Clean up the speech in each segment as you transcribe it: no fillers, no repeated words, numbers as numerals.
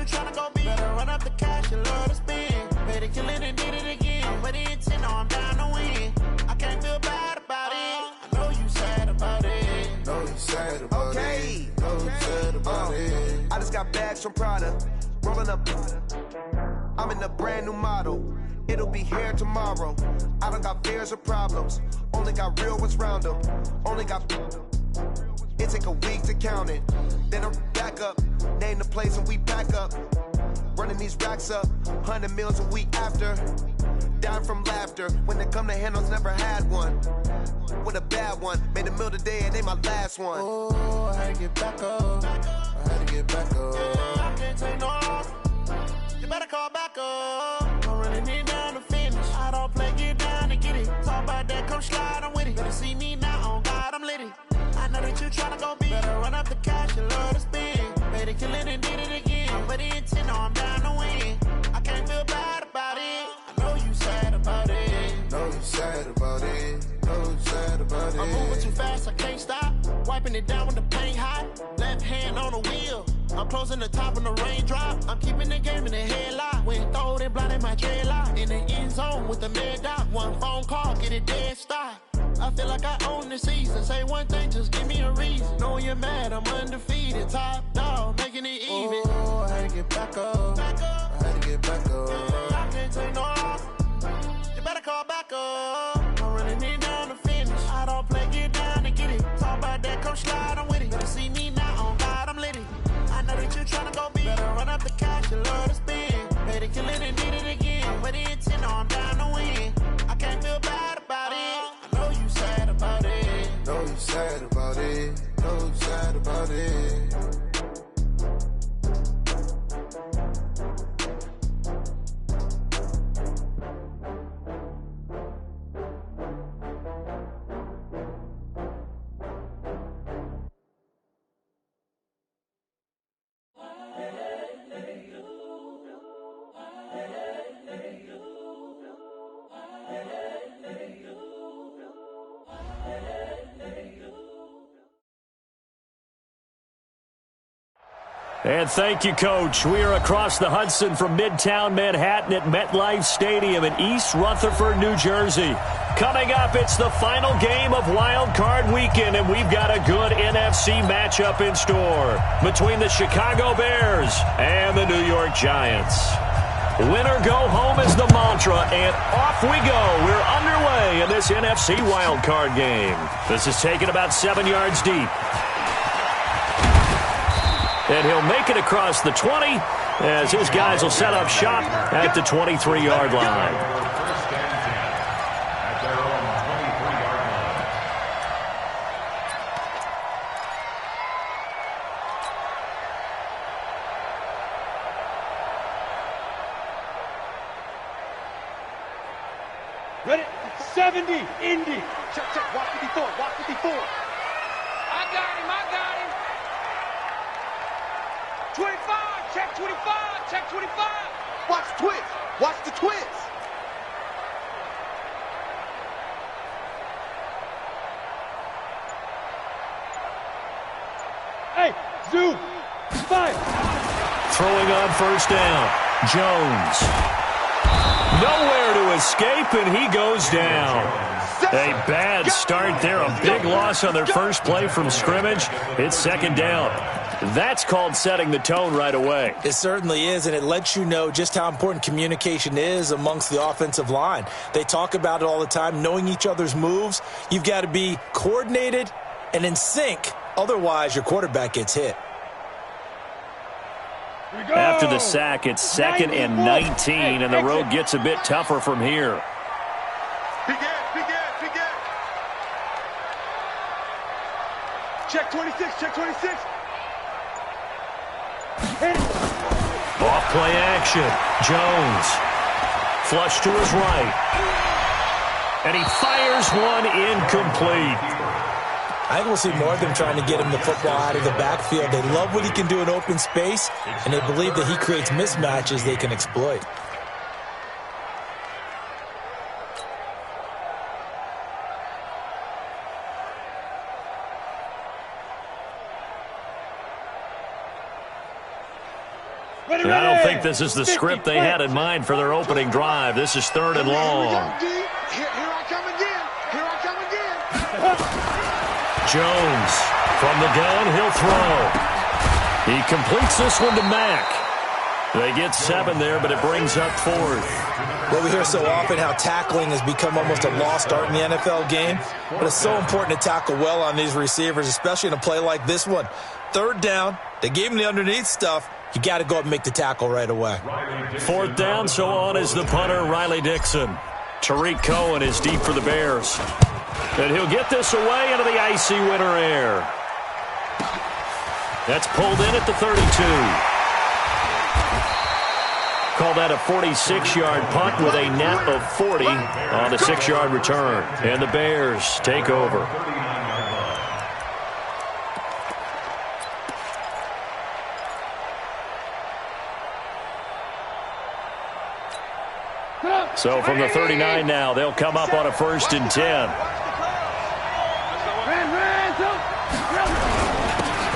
tryna go be. Better run up the cash, you love to spend. Better kill it and did it again. But the intent, no, I'm down to win. I can't feel bad about it. I know you sad about it. Know you sad about it. Know you sad about it. I just got bags from Prada. Rolling up. I'm in a brand new model. It'll be here tomorrow. I don't got fears or problems. Only got real ones round them. Only got. It take a week to count it. Then I back up. Name the place and we back up. Running these racks up. 100 meals a week after. Dying from laughter. When it come to handles, never had one. With a bad one. Made a meal today and they my last one. Oh, I had to get back up. I had to get back up. I can't take no loss. You better call back up. I'm running it down to finish. I don't play, get down to get it. Talk about that, come slide, I'm with it. Better see me now, on God, I'm litty. I know that you tryna go be. Better run up the cash, you love to spend. Better kill it and did it again. But the intent, no, I'm down to win. I can't feel bad about it. I know you sad about it. Know you sad about it. Know you sad about it. I'm moving too fast, I can't stop. Wiping it down with the paint hot. Left hand on the wheel. I'm closing the top on the raindrop. I'm keeping the game in the headlock. When throwed and blinded my dreadlock. In the end zone with the mad dot. One phone call, get it dead stop. I feel like I own the season. Say one thing, just give me a reason. Knowing you're mad, I'm undefeated. Top dog, making it even. Oh, I had to get back up. I had to get back up. I can't take no loss. You better call back up. I'm running it down to finish. I don't play, get down to get it. Talk about that, come slide, I'm with it. Better see me now, on God, I'm litty. I know that you tryna go be. Better run up the cash, you love to spend. Better kill it and did it again. But the intent, no, I'm down to win. I can't feel bad about it. I know you sad about it. Know you sad about it. Know you sad about it. And thank you, Coach. We are across the Hudson from Midtown Manhattan at MetLife Stadium in East Rutherford, New Jersey. Coming up, it's the final game of Wild Card Weekend, and we've got a good NFC matchup in store between the Chicago Bears and the New York Giants. Win or go home is the mantra, and off we go. We're underway in this NFC Wild Card game. This is taken about 7 yards deep. And he'll make it across the 20 as his guys will set up shop at the 23-yard line. Ready? 70, Indy. Check, check, watch 54, watch 54. I got him. 25, check 25, check 25. Watch twist. Watch the twist. Hey, zoom. 5. Throwing on first down. Jones. Nowhere to escape, and he goes down. A bad start there. A big loss on their first play from scrimmage. It's second down. That's called setting the tone right away. It certainly is, and it lets you know just how important communication is amongst the offensive line. They talk about it all the time, knowing each other's moves. You've got to be coordinated and in sync. Otherwise, your quarterback gets hit. After the sack, it's second and 19, and the road gets a bit tougher from here. Begin. Check 26, check 26. Off play action. Jones. Flush to his right. And he fires one incomplete. I think we'll see more of them trying to get him the football out of the backfield. They love what he can do in open space, and they believe that he creates mismatches they can exploit. And I don't think this is the script they had in mind for their opening drive. This is 3rd and long. Here I come again. Here I come again. Jones from the gun, he'll throw. He completes this one to Mack. They get 7 there, but it brings up 4th. Well, we hear so often how tackling has become almost a lost art in the NFL game, but it's so important to tackle well on these receivers, especially in a play like this one. 3rd down, they gave him the underneath stuff. You got to go up and make the tackle right away. 4th down, so on is the punter, Riley Dixon. Tariq Cohen is deep for the Bears. And he'll get this away into the icy winter air. That's pulled in at the 32. Call that a 46-yard punt with a net of 40 on the 6-yard return. And the Bears take over. So from the 39 now, they'll come up on a 1st and 10.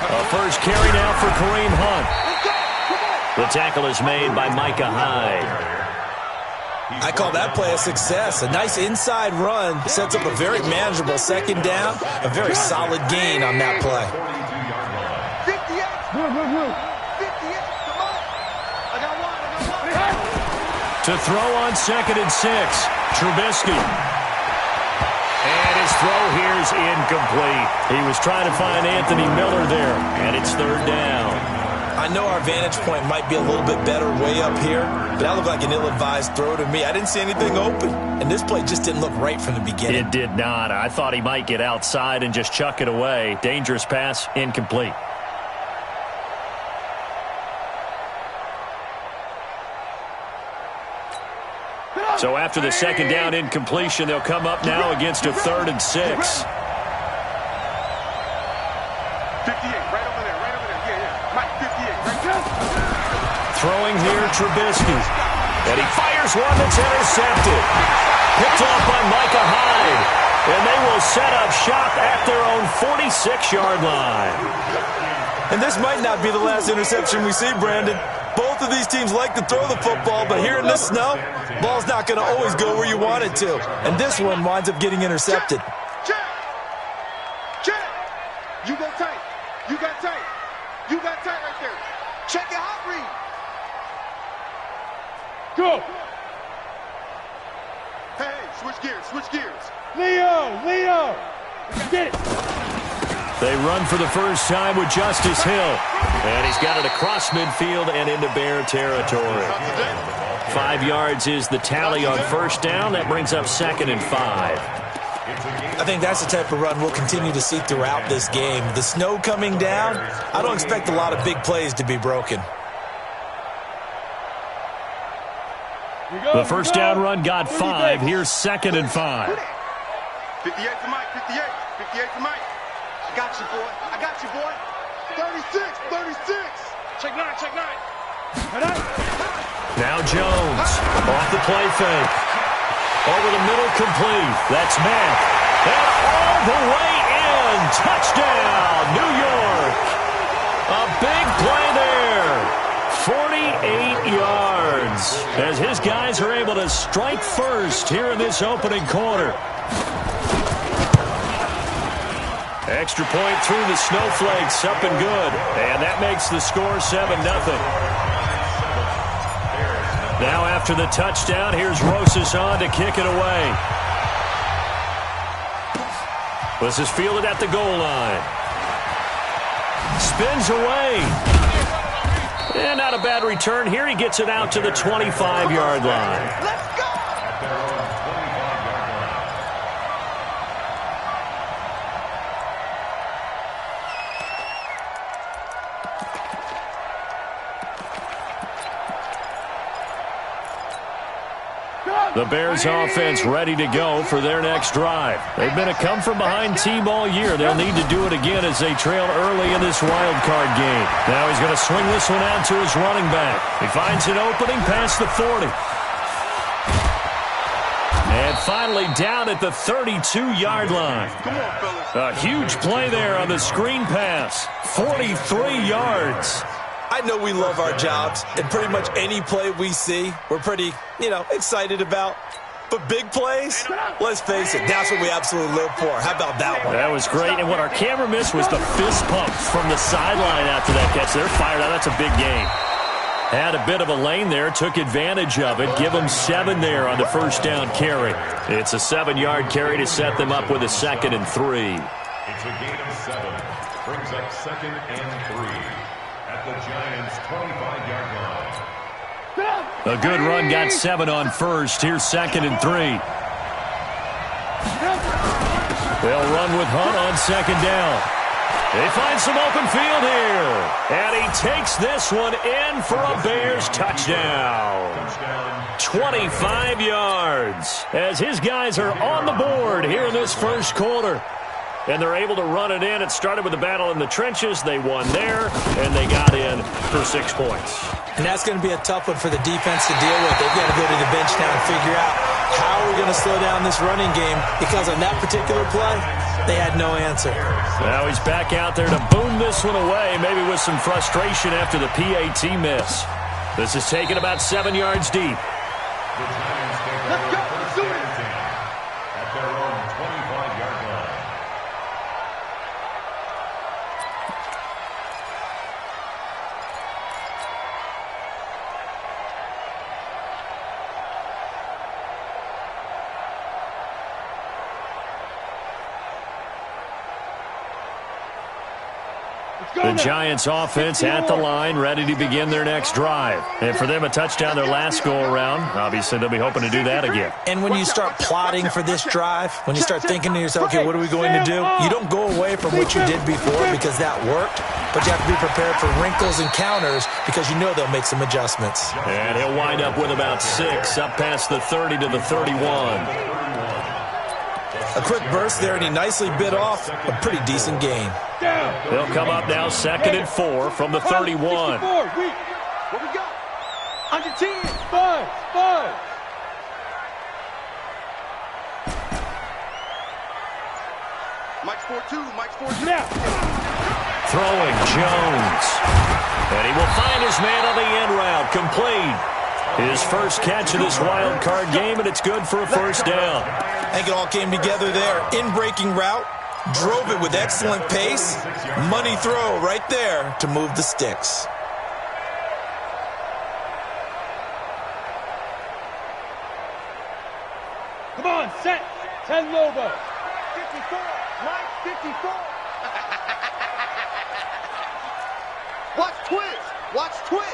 A first carry now for Kareem Hunt. The tackle is made by Micah Hyde. I call that play a success. A nice inside run sets up a very manageable 2nd down. A very solid gain on that play. 58. 58. Come on. I got one. To throw on 2nd and 6, Trubisky. And his throw here is incomplete. He was trying to find Anthony Miller there, and it's 3rd down. I know our vantage point might be a little bit better way up here, but that looked like an ill-advised throw to me. I didn't see anything open, and this play just didn't look right from the beginning. It did not. I thought he might get outside and just chuck it away. Dangerous pass, incomplete. So after the 2nd down incompletion, they'll come up now against a 3rd and 6. 58, right over there. Yeah. Mike, 58, right there. Throwing here, Trubisky. And he fires one that's intercepted. Picked off by Micah Hyde. And they will set up shop at their own 46-yard line. And this might not be the last interception we see, Brandon. Both of these teams like to throw the football, but here in the snow, ball's not going to always go where you want it to. And this one winds up getting intercepted. Check. You go tight. You got tight. You got tight right there. Check your hot read. Go. Hey, switch gears. Leo. Get it. They run for the first time with Justice Hill. And he's got it across midfield and into Bear territory. 5 yards is the tally on 1st down. That brings up 2nd and 5. I think that's the type of run we'll continue to see throughout this game. The snow coming down, I don't expect a lot of big plays to be broken. The first down run got 5. Here's 2nd and 5. 58 to Mike. 58 to Mike. I got you, boy. 36. Check nine. Now Jones off the play fake. Over the middle, complete. That's Mack. And all the way in. Touchdown, New York. A big play there. 48 yards. As his guys are able to strike first here in this opening quarter. Extra point through the snowflakes, up and good. And that makes the score 7-0. Now after the touchdown, here's Rosas on to kick it away. This is fielded at the goal line. Spins away. And not a bad return here. He gets it out to the 25-yard line. Let's go. The Bears offense ready to go for their next drive. They've been a come-from-behind team all year. They'll need to do it again as they trail early in this wild card game. Now he's going to swing this one out to his running back. He finds an opening past the 40. And finally down at the 32-yard line. A huge play there on the screen pass. 43 yards. I know we love our jobs, and pretty much any play we see, we're pretty, excited about. But big plays, let's face it, that's what we absolutely live for. How about that one? That was great, and what our camera missed was the fist pumps from the sideline after that catch. They're fired out. That's a big game. Had a bit of a lane there, took advantage of it. Give them 7 there on the first down carry. It's a 7-yard carry to set them up with a 2nd and 3. It's a gain of 7. Brings up 2nd and 3 at the Giants' 25-yard line. A good run got 7 on first. Here's 2nd and 3. They'll run with Hunt on 2nd down. They find some open field here. And he takes this one in for a Bears touchdown. 25 yards as his guys are on the board here in this first quarter. And they're able to run it in. It started with a battle in the trenches. They won there, and they got in for 6 points. And that's going to be a tough one for the defense to deal with. They've got to go to the bench now and figure out how we're going to slow down this running game, because on that particular play, they had no answer. Now he's back out there to boom this one away, maybe with some frustration after the PAT miss. This is taken about 7 yards deep. Let's go. Let's do it. At their own 25-yard line. The Giants offense at the line, ready to begin their next drive. And for them, a touchdown their last go-around. Obviously, they'll be hoping to do that again. And when you start plotting for this drive, when you start thinking to yourself, okay, what are we going to do? You don't go away from what you did before because that worked, but you have to be prepared for wrinkles and counters because you know they'll make some adjustments. And he'll wind up with about 6, up past the 30 to the 31. A quick burst there, and he nicely bit off a pretty decent gain. They'll come up now 2nd and 4 from the 31. What we got? Under 10. 5. Mike's 4-2. Mike's 4-2. Now. Throwing Jones. And he will find his man on the end route. Complete. His first catch of this wild card game, and it's good for a first down. I think it all came together there. In-breaking route, drove it with excellent pace. Money throw right there to move the sticks. Come on, set. 10 Lobo. 54. Mike, 54. Watch twins.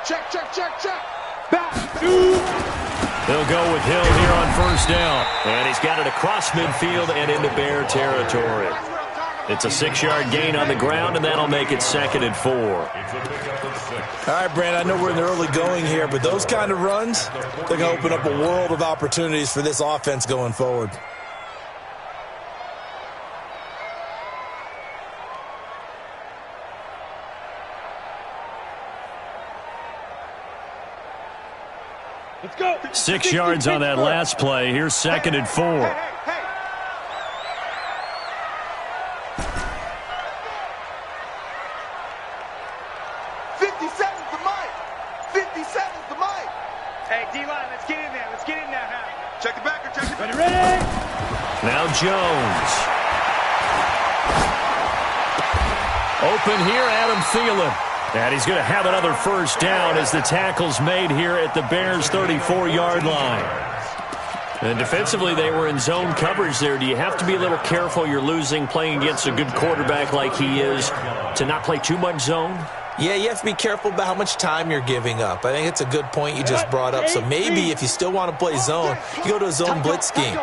Check. Back. 2. They'll go with Hill here on first down. And he's got it across midfield and into Bear territory. It's a 6-yard gain on the ground, and that'll make it 2nd and 4. All right, Brandon, I know we're in the early going here, but those kind of runs, they're going to open up a world of opportunities for this offense going forward. Let's go. 6 yards on that last play. Here's 2nd and 4. Hey. 57's the Mike. 57's the Mike. Hey, D-line, let's get in there. Let's get in there now. Check the backer. Ready? Now Jones. Open here, Adam Thielen. And he's going to have another first down as the tackle's made here at the Bears' 34-yard line. And defensively, they were in zone coverage there. Do you have to be a little careful? You're losing, playing against a good quarterback like he is, to not play too much zone? Yeah, you have to be careful about how much time you're giving up. I think it's a good point you just brought up. So maybe if you still want to play zone, you go to a zone blitz scheme,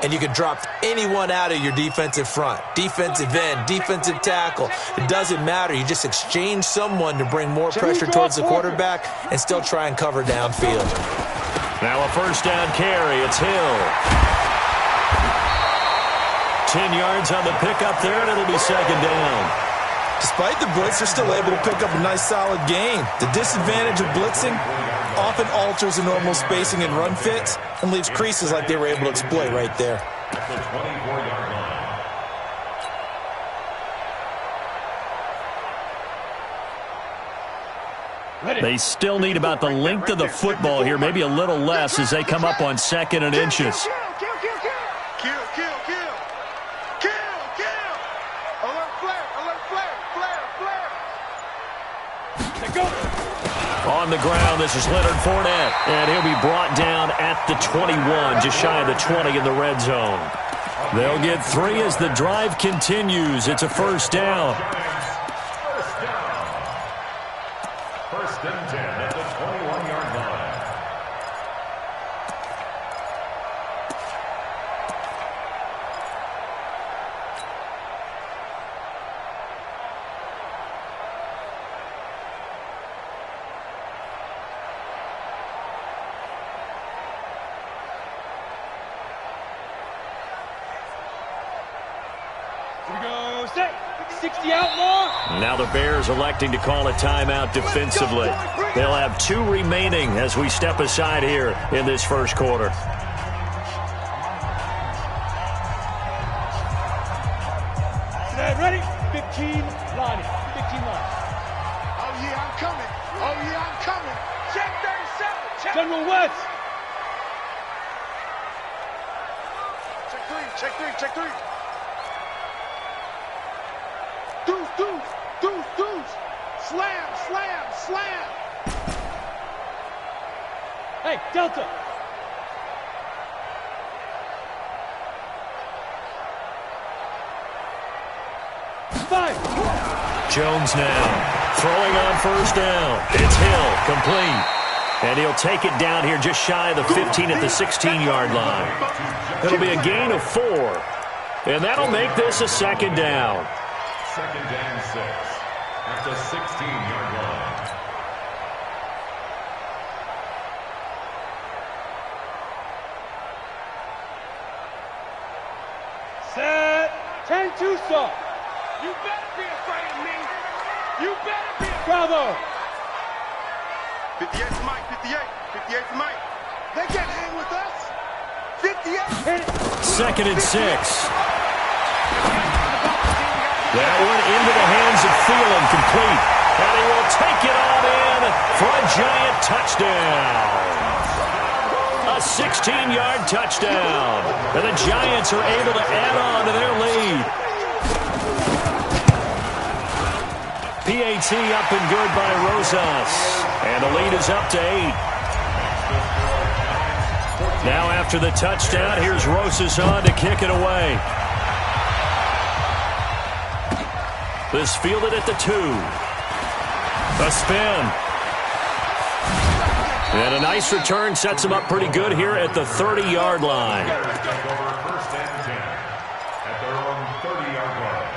and you can drop anyone out of your defensive front, defensive end, defensive tackle. It doesn't matter. You just exchange someone to bring more pressure towards the quarterback and still try and cover downfield. Now a first down carry. It's Hill. 10 yards on the pickup there, and it'll be 2nd down. Despite the blitz, they're still able to pick up a nice solid gain. The disadvantage of blitzing often alters the normal spacing and run fits and leaves creases like they were able to exploit right there. At the 24-yard line. They still need about the length of the football here, maybe a little less as they come up on 2nd and inches. Kill. Alert flare. On the ground, this is Leonard Fournette, and he'll be brought down at the 21, just shy of the 20 in the red zone. They'll get 3 as the drive continues. It's a first down. First and 10 at the 21-yard line. Here we go, set. 60 out more. Now the Bears electing to call a timeout defensively. They'll have 2 remaining as we step aside here in this first quarter. Ready? 15 line. 15 line. Oh, yeah, I'm coming. Check 37. Check. General West. Check 3. Deuce. Slam. Hey, Delta. Five. Jones now throwing on first down. It's Hill, complete. And he'll take it down here just shy of the 15 at the 16-yard line. It'll be a gain of 4. And that'll make this a second down. Second and 6 at the 16-yard line. Set. 10 Tucson. You better be afraid of me. You better be. Bravo. 58 to Mike. 58 to Mike. They can't hang with us. 58. Second and 6. That one into the hands of Thielen, complete. And he will take it on in for a giant touchdown. A 16-yard touchdown. And the Giants are able to add on to their lead. PAT up and good by Rosas. And the lead is up to 8. Now after the touchdown, here's Rosas on to kick it away. This fielded at the 2. A spin. And a nice return sets him up pretty good here at the 30-yard line. Take over first and 10 at their own 30-yard line.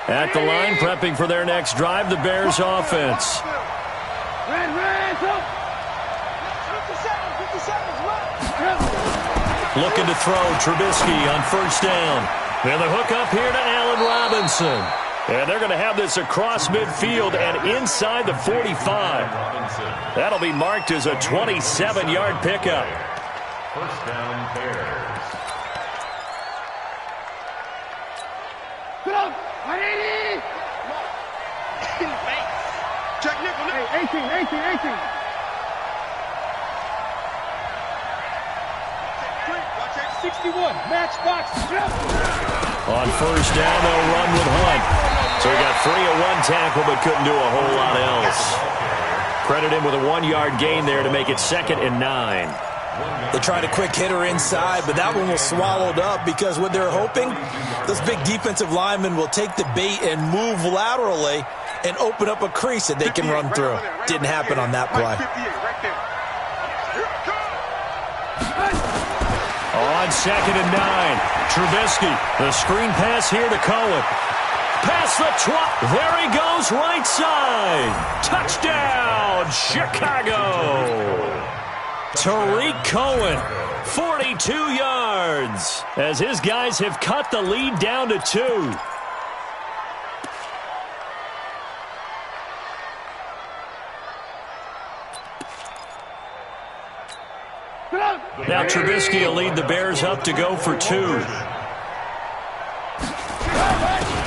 At the line, prepping for their next drive, the Bears offense. Looking to throw, Trubisky on first down. And the hook up here to Allen Robinson. And they're going to have this across midfield and inside the 45. That'll be marked as a 27-yard pickup. First down, Bears. Check nickel. 18. 61, matchbox. On first down, they'll run with Hunt. So he got 3 at 1 tackle, but couldn't do a whole lot else. Credit him with a 1-yard gain there to make it 2nd and 9. They tried a quick hitter inside, but that one was swallowed up because what they're hoping, this big defensive lineman will take the bait and move laterally and open up a crease that they can run through. Didn't happen on that play. On 2nd and 9, Trubisky, the screen pass here to Cohen. Past the 12, there he goes, right side. Touchdown, Chicago. Tariq Cohen, 42 yards, as his guys have cut the lead down to 2. Now Trubisky will lead the Bears up to go for 2.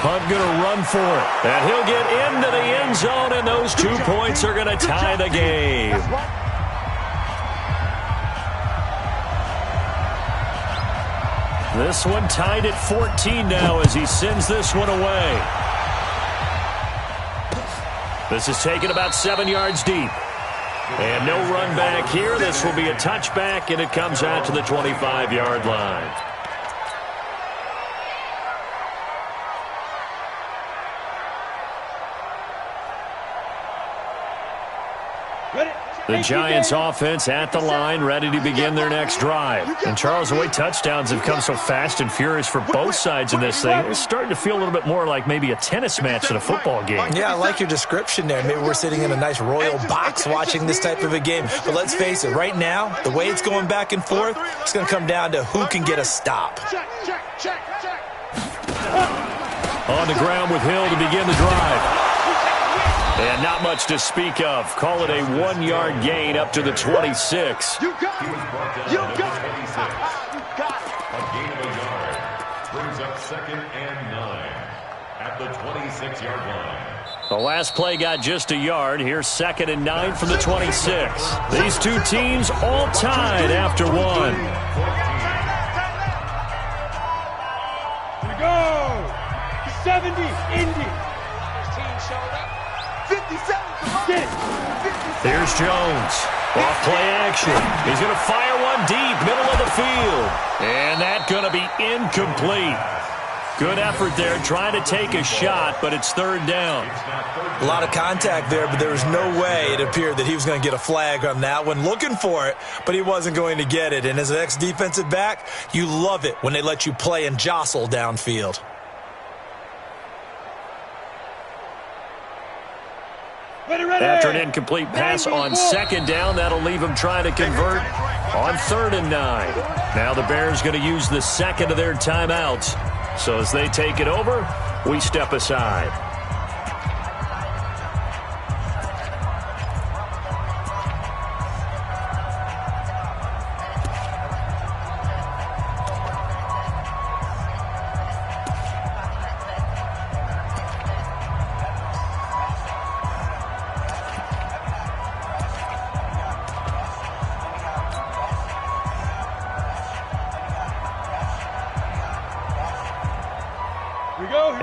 Hunt going to run for it. And he'll get into the end zone, and those 2 points are going to tie the game. This one tied at 14 now as he sends this one away. This is taken about 7 yards deep. And no run back here. This will be a touchback, and it comes out to the 25-yard line. The Giants offense at the line, ready to begin their next drive. And Charles, the way touchdowns have come so fast and furious for both sides in this thing, it's starting to feel a little bit more like maybe a tennis match than a football game. Yeah, I like your description there. Maybe we're sitting in a nice royal box watching this type of a game. But let's face it, right now, the way it's going back and forth, it's going to come down to who can get a stop. On the ground with Hill to begin the drive. And not much to speak of. Call it a 1-yard gain up to the 26. You got it. You got it. You got it. A gain of a yard brings up 2nd and 9 at the 26-yard line. The last play got just a yard. Here's 2nd and 9 from the 26. These two teams all tied after one. Here we go. 70, Indy. Here's Jones. Off play action. He's going to fire one deep, middle of the field. And that's going to be incomplete. Good effort there, trying to take a shot, but it's 3rd down. A lot of contact there, but there was no way it appeared that he was going to get a flag on that one. Looking for it, but he wasn't going to get it. And as an ex-defensive back, you love it when they let you play and jostle downfield. After an incomplete pass on 2nd down, that'll leave him trying to convert on 3rd and 9. Now the Bears going to use the 2nd of their timeouts. So as they take it over, we step aside.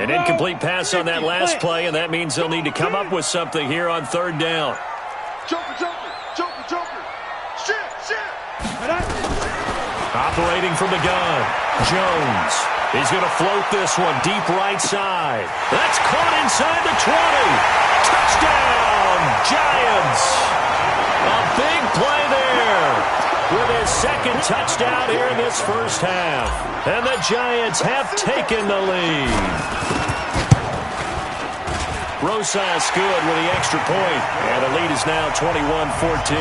An incomplete pass on that last play, and that means they'll need to come up with something here on 3rd down. Joker. Shit. Operating from the gun, Jones. He's going to float this one deep right side. That's caught inside the 20. Touchdown, Giants. A big play there with his 2nd touchdown here in this first half. And the Giants have taken the lead. Rosas good with the extra point. And the lead is now 21-14.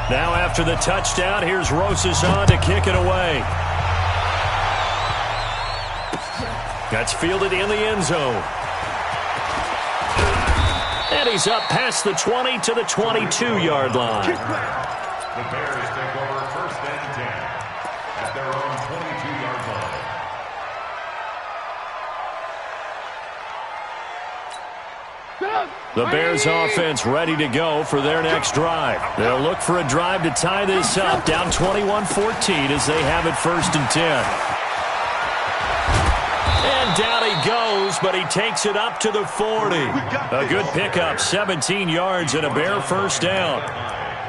Now after the touchdown, here's Rosas on to kick it away. That's fielded in the end zone. And he's up past the 20 to the 22-yard line. The Bears take over 1st and 10 at their own 22-yard line. The Bears offense ready to go for their next drive. They'll look for a drive to tie this up, down 21-14 as they have it 1st and 10. And down he goes, but he takes it up to the 40. A good pickup, 17 yards and a Bear 1st down.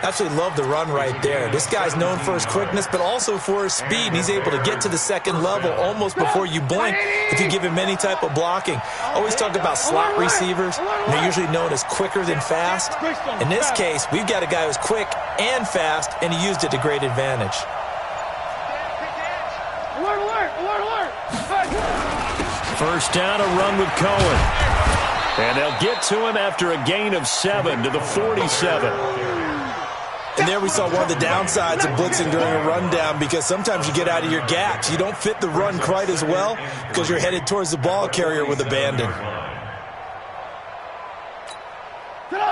Absolutely love the run right there. This guy's known for his quickness, but also for his speed, and he's able to get to the 2nd level almost before you blink if you give him any type of blocking. Always talk about slot receivers, and they're usually known as quicker than fast. In this case, we've got a guy who's quick and fast, and he used it to great advantage. Alert! 1st down, a run with Cohen. And they'll get to him after a gain of 7 to the 47. And there we saw one of the downsides of blitzing during a rundown, because sometimes you get out of your gaps. You don't fit the run quite as well because you're headed towards the ball carrier with abandon.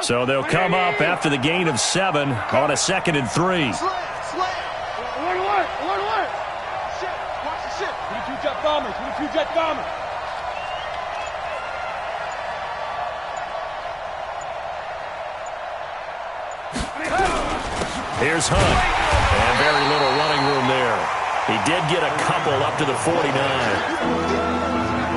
So they'll come up after the gain of 7 on a 2nd and 3. bombers. We need 2 jet bombers. Here's Hunt. And very little running room there. He did get a couple up to the 49.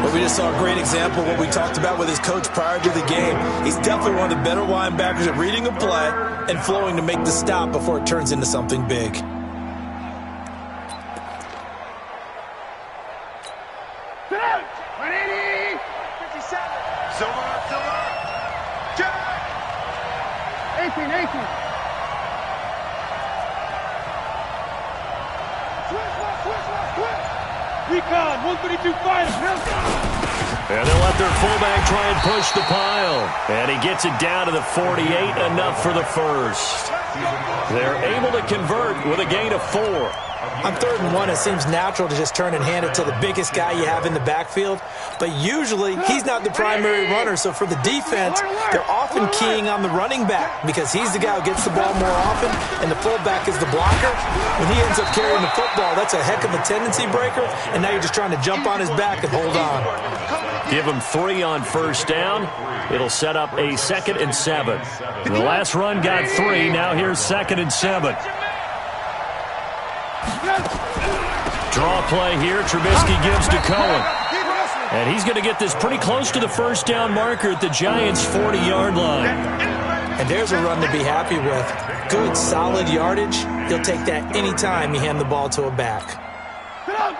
Well, we just saw a great example of what we talked about with his coach prior to the game. He's definitely one of the better linebackers at reading a play and flowing to make the stop before it turns into something big. Recon, 132 fighters. And they'll let their fullback try and push the pile. And he gets it down to the 48, enough for the first. They're able to convert with a gain of 4. On 3rd and 1, it seems natural to just turn and hand it to the biggest guy you have in the backfield. But usually, he's not the primary runner. So for the defense, they're often keying on the running back because he's the guy who gets the ball more often, and the fullback is the blocker. When he ends up carrying the football, that's a heck of a tendency breaker, and now you're just trying to jump on his back and hold on. Give him 3 on first down. It'll set up a 2nd and 7. The last run got 3. Now here's 2nd and 7. Draw play here. Trubisky gives to Cohen. And he's going to get this pretty close to the first down marker at the Giants' 40-yard line. And there's a run to be happy with. Good, solid yardage. He'll take that anytime you hand the ball to a back.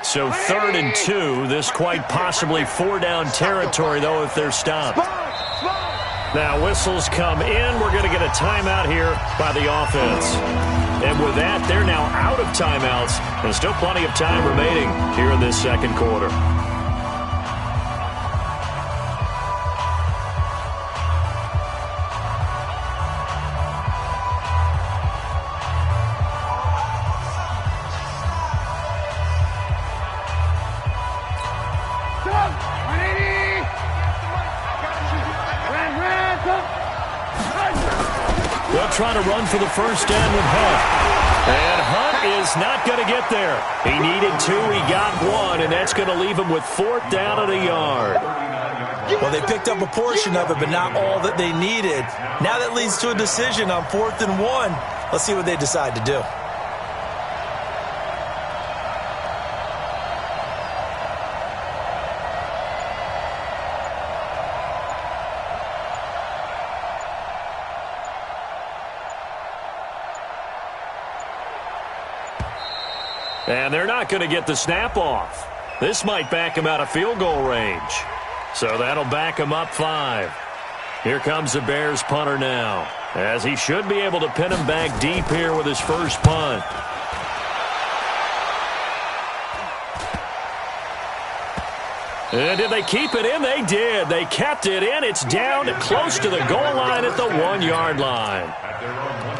So 3rd and 2. This quite possibly 4-down territory, though, if they're stopped. Now whistles come in. We're going to get a timeout here by the offense. And with that, they're now out of timeouts. There's still plenty of time remaining here in this second quarter. They'll try to run for the first down with Hunt. And Hunt is not going to get there. He needed 2, he got 1, and that's going to leave him with 4th down at a yard. Well, they picked up a portion of it, but not all that they needed. Now that leads to a decision on 4th and 1. Let's see what they decide to do. And they're not going to get the snap off. This might back him out of field goal range. So that'll back him up 5. Here comes the Bears punter now, as he should be able to pin him back deep here with his first punt. And did they keep it in? They did. They kept it in. It's down close to the goal line at the 1-yard line.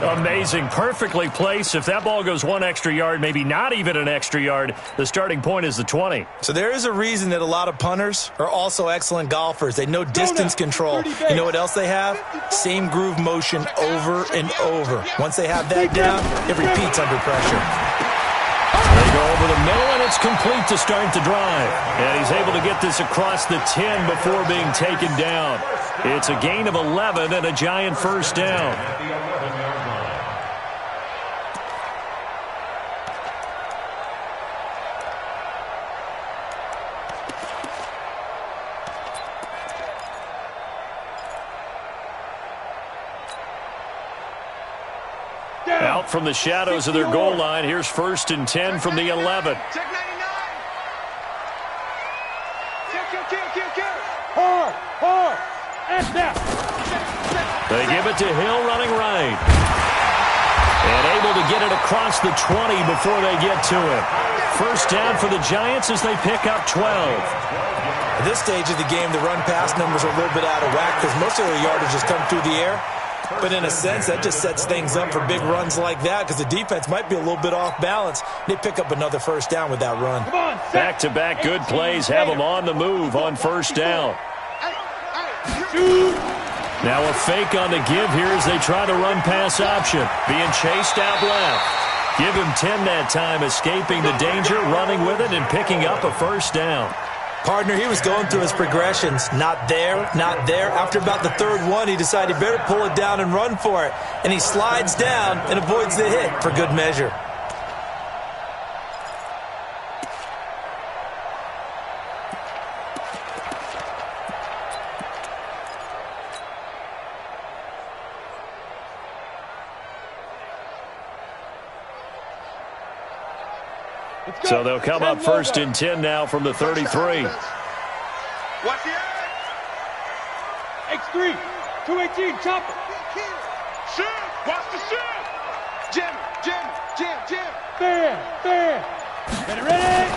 Amazing. Perfectly placed. If that ball goes 1 extra yard, maybe not even an extra yard, the starting point is the 20. So there is a reason that a lot of punters are also excellent golfers. They know distance control. You know what else they have? Same groove motion over and over. Once they have that down, it repeats under pressure. They go over the middle, and it's complete to start the drive. And he's able to get this across the 10 before being taken down. It's a gain of 11 and a Giant first down. Out from the shadows of their goal line. Here's 1st and 10 from the 11. Check 99. Kill. Hard. And now. They give it to Hill running right. And able to get it across the 20 before they get to him. First down for the Giants as they pick up 12. At this stage of the game, the run-pass numbers are a little bit out of whack because most of their yardage has come through the air. But in a sense, that just sets things up for big runs like that because the defense might be a little bit off balance. They pick up another first down with that run. Back-to-back good plays have them on the move on first down. Now a fake on the give here as they try to run pass option. Being chased out left. Give him 10 that time, escaping the danger, running with it, and picking up a first down. Partner, he was going through his progressions. Not there, not there. After about the third one, he decided he better pull it down and run for it. And he slides down and avoids the hit for good measure. So they'll come up first and 10 now from the 33. Watch the X3, 218, chopper. shoot. Watch the shoot. Jim. Fair. Get it ready.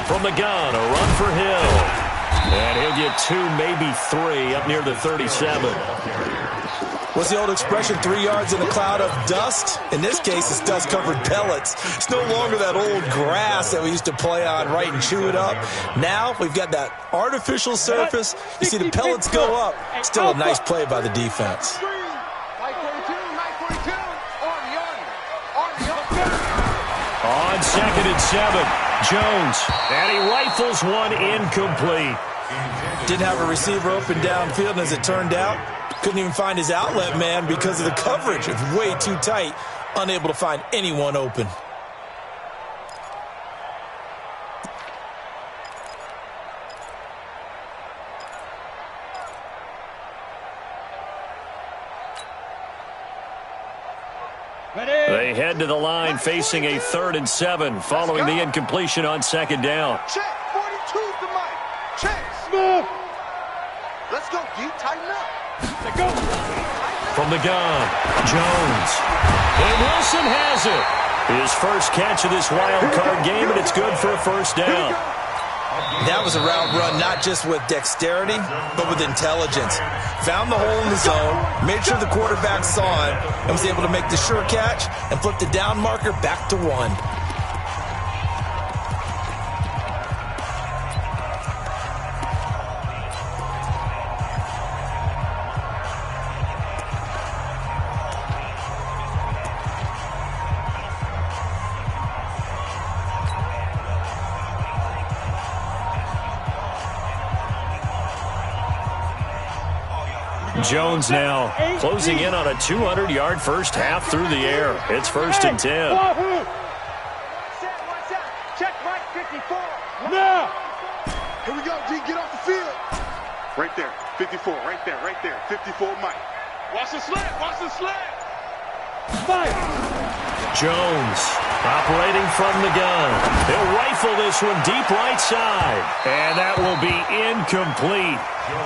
From the gun, a run for Hill. And he'll get 2, maybe 3 up near the 37. What's the old expression, 3 yards in a cloud of dust? In this case, it's dust-covered pellets. It's no longer that old grass that we used to play on, right, and chew it up. Now we've got that artificial surface. You see the pellets go up. Still a nice play by the defense. On 2nd and 7, Jones. And he rifles one incomplete. Didn't have a receiver open downfield, and as it turned out, couldn't even find his outlet man because of the coverage. It's way too tight, unable to find anyone open. They head to the line facing a 3rd and 7 following the incompletion on 2nd down. Check. 42's the mic. Check. Smooth. Let's go, D. Tighten up. Let go. From the gun, Jones. And Wilson has it. His first catch of this wild card game, and it's good for a first down. That was a route run not just with dexterity, but with intelligence. Found the hole in the zone, made sure the quarterback saw him, and was able to make the sure catch and flip the down marker back to 1. Jones now closing in on a 200-yard first half through the air. It's 1st and 10. Check right 54. Now. Here we go, D. Get off the field. Right there. 54. Right there. 54, Mike. Watch the slant. Fire. Jones operating from the gun. He'll rifle this one deep right side. And that will be incomplete.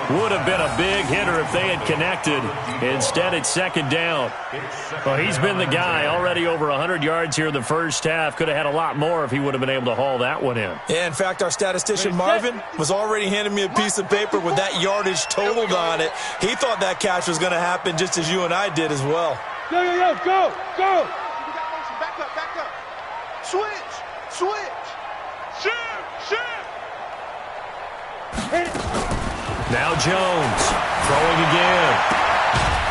Would have been a big hitter if they had connected. Instead, it's 2nd down. Well, he's been the guy already over 100 yards here in the first half. Could have had a lot more if he would have been able to haul that one in. Yeah, in fact, our statistician Marvin was already handing me a piece of paper with that yardage totaled on it. He thought that catch was going to happen just as you and I did as well. Go. Back up. Switch. Shoot. Hit it. Now Jones throwing again.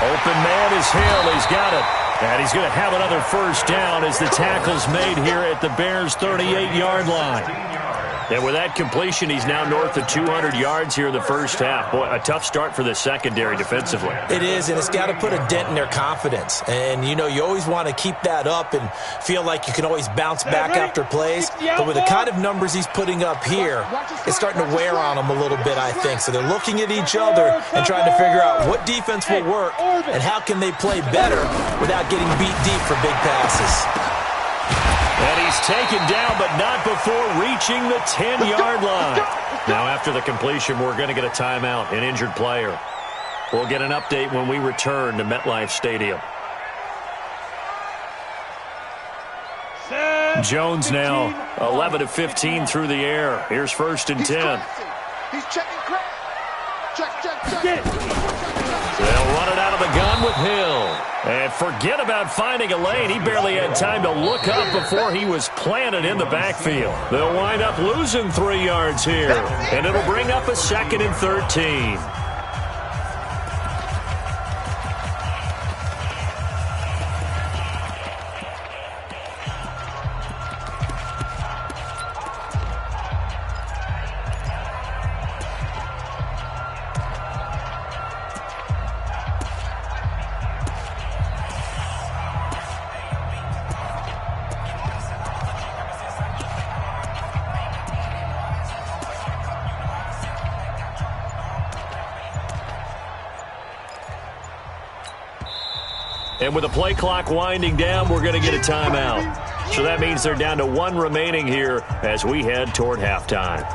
Open man is Hill. He's got it. And he's going to have another first down as the tackle's made here at the Bears' 38-yard line. And with that completion, he's now north of 200 yards here in the first half. Boy, a tough start for the secondary defensively. It is, and it's got to put a dent in their confidence. And, you know, you always want to keep that up and feel like you can always bounce back after plays. But with the kind of numbers he's putting up here, it's starting to wear on them a little bit, I think. So they're looking at each other and trying to figure out what defense will work and how can they play better without getting beat deep for big passes. And he's taken down, but not before reaching the 10-yard line. Now, after the completion, we're going to get a timeout, an injured player. We'll get an update when we return to MetLife Stadium. Jones now 11 of 15 through the air. Here's 1st and 10. He's checking crap. Check. Get it. They'll run it out of the gun with Hill. And forget about finding a lane. He barely had time to look up before he was planted in the backfield. They'll wind up losing 3 yards here. And it'll bring up a 2nd and 13. And with the play clock winding down, we're going to get a timeout. So that means they're down to 1 remaining here as we head toward halftime.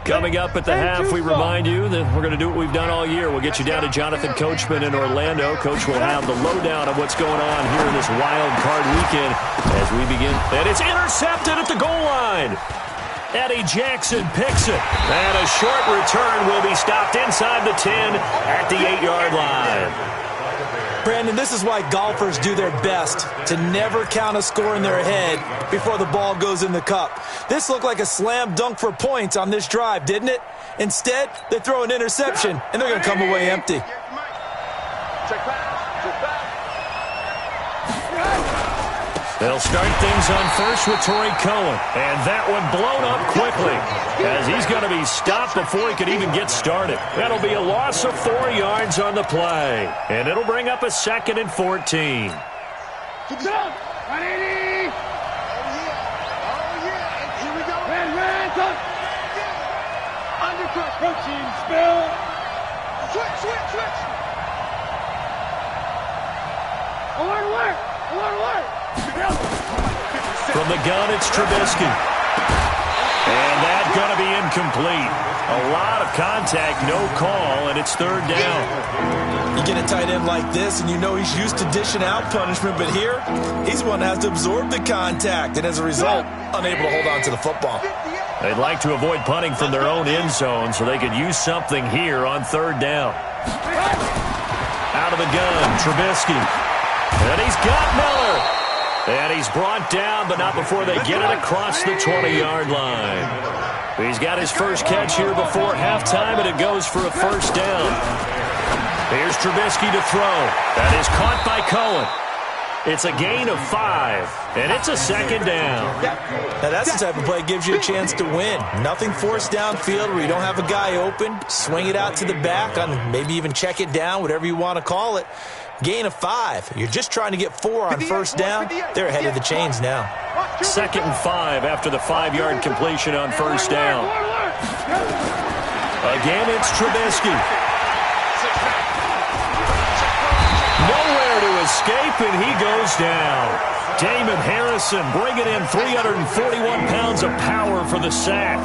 Coming up at the half, we remind you that we're going to do what we've done all year. We'll get you down to Jonathan Coachman in Orlando. Coach will have the lowdown of what's going on here in this wild card weekend as we begin. And it's intercepted at the goal line. Eddie Jackson picks it. And a short return will be stopped inside the 10 at the 8-yard line. Brandon, this is why golfers do their best to never count a score in their head before the ball goes in the cup. This looked like a slam dunk for points on this drive, didn't it? Instead, they throw an interception, and they're going to come away empty. They'll start things on first with Torrey Cohen. And that one blown up quickly as he's going to be stopped before he could even get started. That'll be a loss of 4 yards on the play. And it'll bring up a 2nd and 14. Good job. 180. Oh, yeah. Here we go. Red, touch. Undercut. Coaching, spill. Switch. Alert. From the gun, it's Trubisky. And that's going to be incomplete. A lot of contact, no call, and it's 3rd down. You get a tight end like this, and you know he's used to dishing out punishment, but here, he's one that has to absorb the contact, and as a result, unable to hold on to the football. They'd like to avoid punting from their own end zone so they could use something here on 3rd down. Out of the gun, Trubisky. And he's got Miller. And he's brought down, but not before they get it across the 20-yard line. He's got his first catch here before halftime, and it goes for a 1st down. Here's Trubisky to throw. That is caught by Cohen. It's a gain of 5, and it's a 2nd down. Now that's the type of play that gives you a chance to win. Nothing forced downfield where you don't have a guy open. Swing it out to the back, on maybe even check it down, whatever you want to call it. Gain of 5. You're just trying to get 4 on 1st down. They're ahead of the chains now. 2nd and 5 after the 5-yard completion on 1st down. Again, it's Trubisky. Nowhere to escape, and he goes down. Damon Harrison bringing in 341 pounds of power for the sack.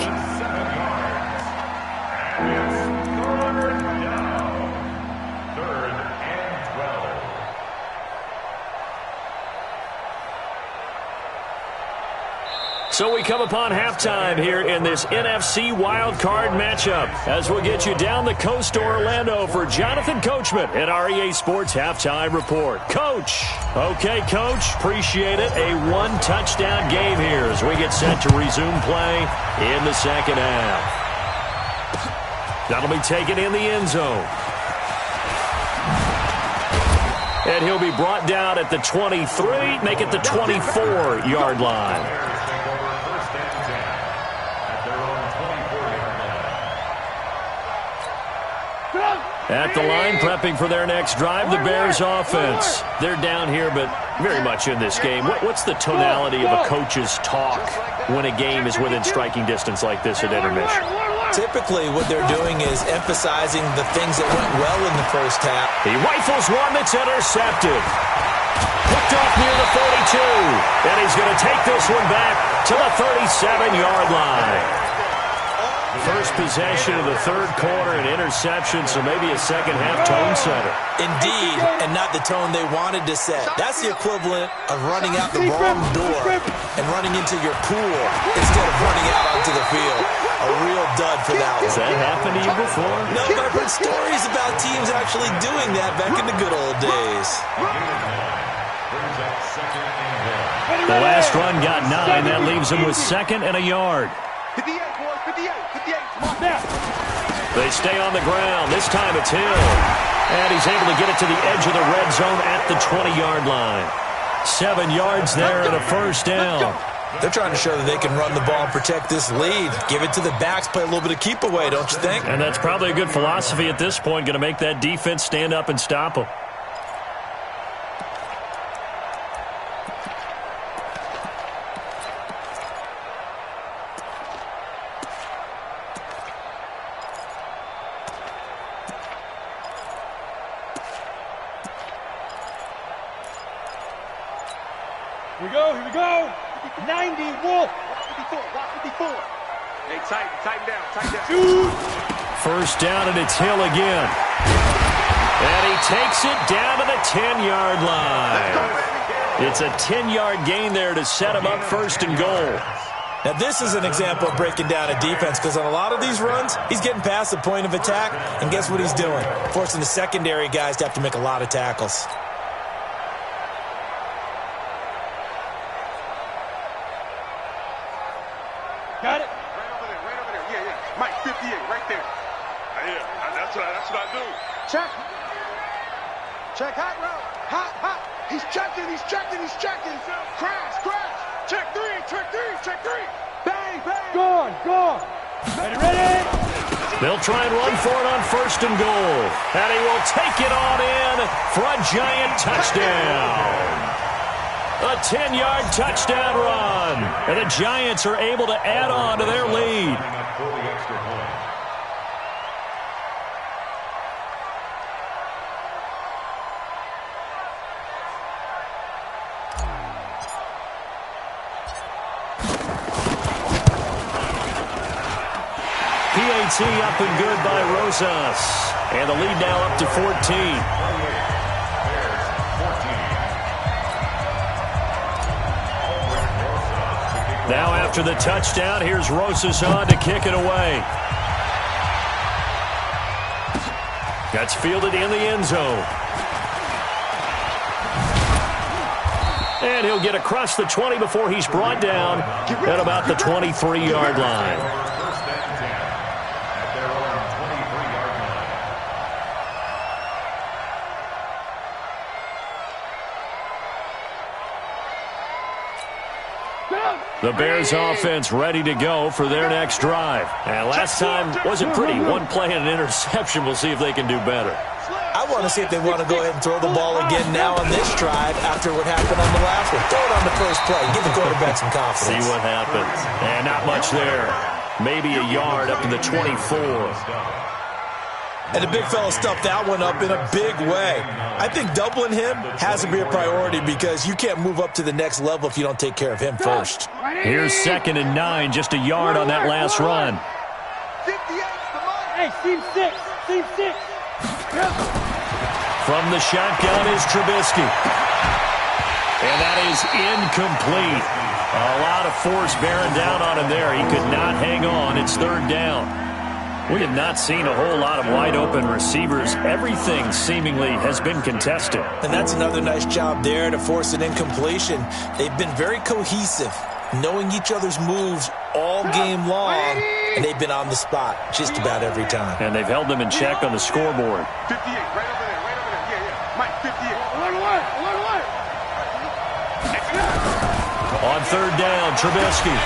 So we come upon halftime here in this NFC wildcard matchup as we'll get you down the coast to Orlando for Jonathan Coachman at REA Sports Halftime Report. Coach. Okay, Coach. Appreciate it. A 1-touchdown game here as we get set to resume play in the 2nd half. That'll be taken in the end zone. And he'll be brought down at the 23, make it the 24-yard line. At the line, prepping for their next drive, the Bears offense. They're down here, but very much in this game. What's the tonality of a coach's talk when a game is within striking distance like this at intermission? Typically, what they're doing is emphasizing the things that went well in the 1st half. He rifles one that's intercepted. Picked off near the 42. And he's going to take this one back to the 37-yard line. First possession of the 3rd quarter, an interception, so maybe a 2nd half tone setter. Indeed, and not the tone they wanted to set. That's the equivalent of running out the wrong door and running into your pool instead of running out onto the field. A real dud for that one. Has that happened to you before? No, but I've heard stories about teams actually doing that back in the good old days. The last run got 9. That leaves him with 2nd and a yard. 58, boys, 58. Come on. They stay on the ground. This time it's Hill. And he's able to get it to the edge of the red zone at the 20-yard line. 7 yards there and a 1st down. They're trying to show that they can run the ball and protect this lead. Give it to the backs, play a little bit of keep away, don't you think? And that's probably a good philosophy at this point, going to make that defense stand up and stop them. Here we go. 90, Wolf. 54. Hey, tighten down. Shoot. First down, and it's Hill again. And he takes it down to the 10-yard line. It's a 10-yard gain there to set him up first and goal. Now, this is an example of breaking down a defense because on a lot of these runs, he's getting past the point of attack, and guess what he's doing? Forcing the secondary guys to have to make a lot of tackles. Got it. Right over there. Yeah. Mike, 58, right there. Yeah, that's what I do. Check, hot route. Hot. He's checking. Crash. Check three. Bang. Gone. Ready. They'll try and run for it on first and goal. And he will take it on in for a giant touchdown. A 10-yard touchdown run. And the Giants are able to add on to their lead. PAT up and good by Rosas. And the lead now up to 14. Now after the touchdown, here's Rosas on to kick it away. That's fielded in the end zone. And he'll get across the 20 before he's brought down at about the 23-yard line. The Bears offense ready to go for their next drive. And last time wasn't pretty. One play and an interception. We'll see if they can do better. I want to see if they want to go ahead and throw the ball again now on this drive after what happened on the last one. Throw it on the first play. Give the quarterback some confidence. See what happens. And not much there. Maybe a yard up to the 24. And the big fella stuffed that one up in a big way. I think doubling him has to be a priority because you can't move up to the next level if you don't take care of him first. Here's 2nd and 9, just a yard on that last run. 58's the money. Hey, seam 6. From the shotgun is Trubisky. And that is incomplete. A lot of force bearing down on him there. He could not hang on. It's 3rd down. We have not seen a whole lot of wide-open receivers. Everything seemingly has been contested. And that's another nice job there to force an incompletion. They've been very cohesive, knowing each other's moves all game long, and they've been on the spot just about every time. And they've held them in check on the scoreboard. 58, right over there. Yeah. Mike, 58. On 3rd down, Trubisky.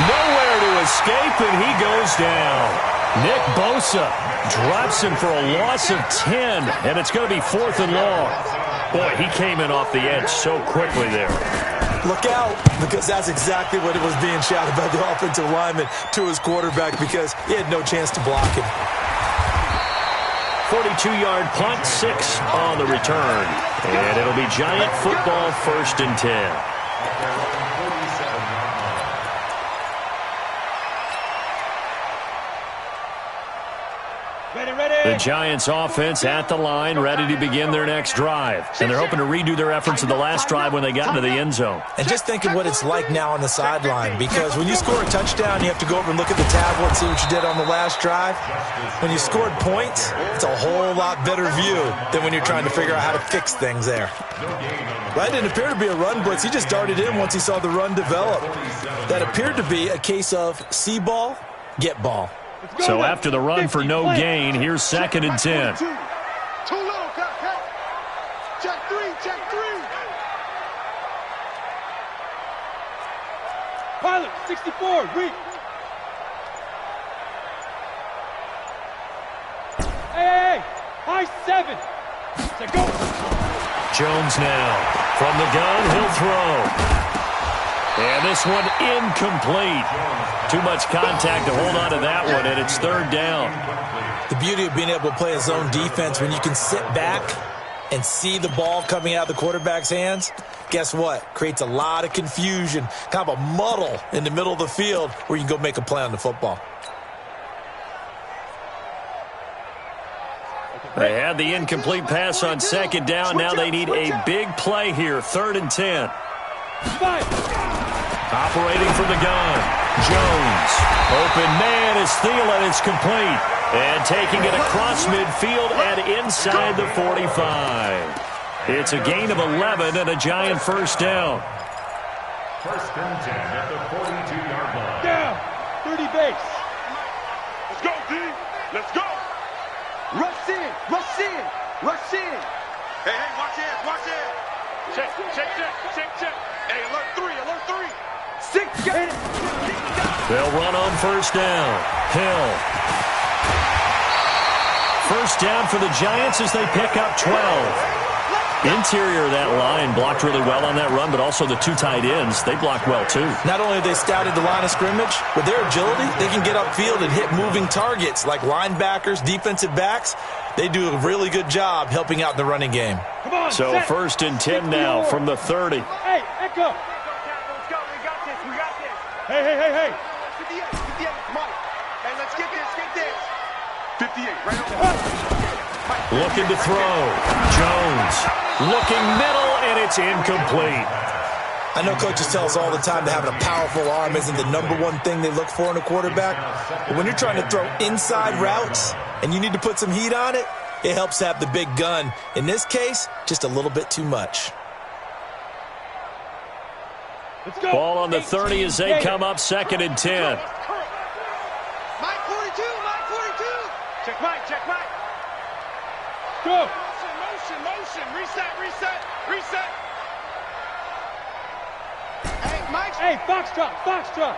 Nowhere to escape, and he goes down. Nick Bosa drops him for a loss of 10, and it's going to be 4th and long. Boy, he came in off the edge so quickly there. Look out, because that's exactly what it was being shouted by the offensive lineman to his quarterback because he had no chance to block him. 42-yard punt, 6 on the return. And it'll be Giant football, 1st and 10. The Giants offense at the line, ready to begin their next drive. And they're hoping to redo their efforts in the last drive when they got into the end zone. And just think of what it's like now on the sideline, because when you score a touchdown, you have to go over and look at the tablet and see what you did on the last drive. When you scored points, it's a whole lot better view than when you're trying to figure out how to fix things there. That didn't appear to be a run blitz. He just darted in once he saw the run develop. That appeared to be a case of see ball, get ball. So after the run for no gain, here's 2nd and 10. Too little, cut. Check three. Pilot, 64, weak. Hey, high 7. Let's go. Jones now. From the gun, he'll throw. And this one incomplete. Too much contact to hold on to that one, and it's 3rd down. The beauty of being able to play a zone defense when you can sit back and see the ball coming out of the quarterback's hands, guess what? Creates a lot of confusion, kind of a muddle in the middle of the field where you can go make a play on the football. They had the incomplete pass on second down. Now they need a big play here, 3rd and 10. Operating from the gun, Jones. Open man is Thielen. It's complete. And taking it across midfield and inside the 45. It's a gain of 11 and a Giant first down. 1st and 10 at the 42-yard line. Down. 30 base. Let's go, D. Let's go. Rush in. Rush in. Rush in. Hey, watch it. Watch it. Check. Hey, alert 3. Alert 3. 6. Get it. They'll run on first down. Hill. First down for the Giants as they pick up 12. Interior of that line blocked really well on that run, but also the 2 tight ends, they blocked well too. Not only have they scouted the line of scrimmage, with their agility, they can get upfield and hit moving targets like linebackers, defensive backs. They do a really good job helping out the running game. Come on, so set. 1st and 10 now from the 30. Hey, echo. Let's go. We got this. We got this. Hey. 58, Mike. Hey, let's get this. 58, right on. Looking to throw. Jones looking middle, and it's incomplete. I know coaches tell us all the time that having a powerful arm isn't the #1 thing they look for in a quarterback. But when you're trying to throw inside routes and you need to put some heat on it, it helps to have the big gun. In this case, just a little bit too much. Let's go. Ball on the 30 as they come up 2nd and 10. Mike 42. Check Mike. Go. Motion. Reset. Hey, Mike. Hey, Foxtrot. Watch the run.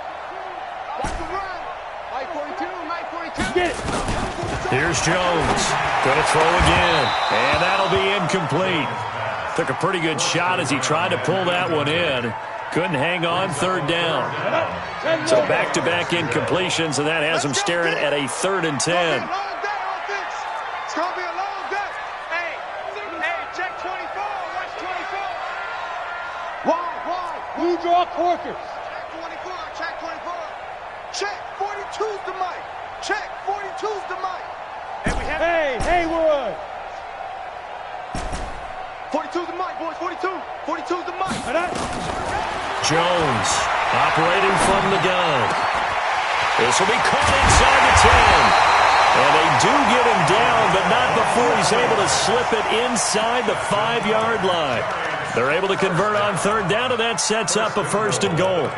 Mike 42. Get it. Here's Jones. Going to throw again. And that'll be incomplete. Took a pretty good shot as he tried to pull that one in. Couldn't hang on 3rd down. So back-to-back incompletions, and that has him staring at a 3rd and 10. It's going to be a long day. Hey, check 24. Watch 24. Why? Blue draw Corkers. Check 24. Check 42's the mic. Check 42's the mic. Hey, Haywood. 42's the mic, boys. 42's the mic. Jones operating from the gun. This will be caught inside the 10. And they do get him down, but not before he's able to slip it inside the 5-yard line. They're able to convert on 3rd down, and that sets up a 1st and goal.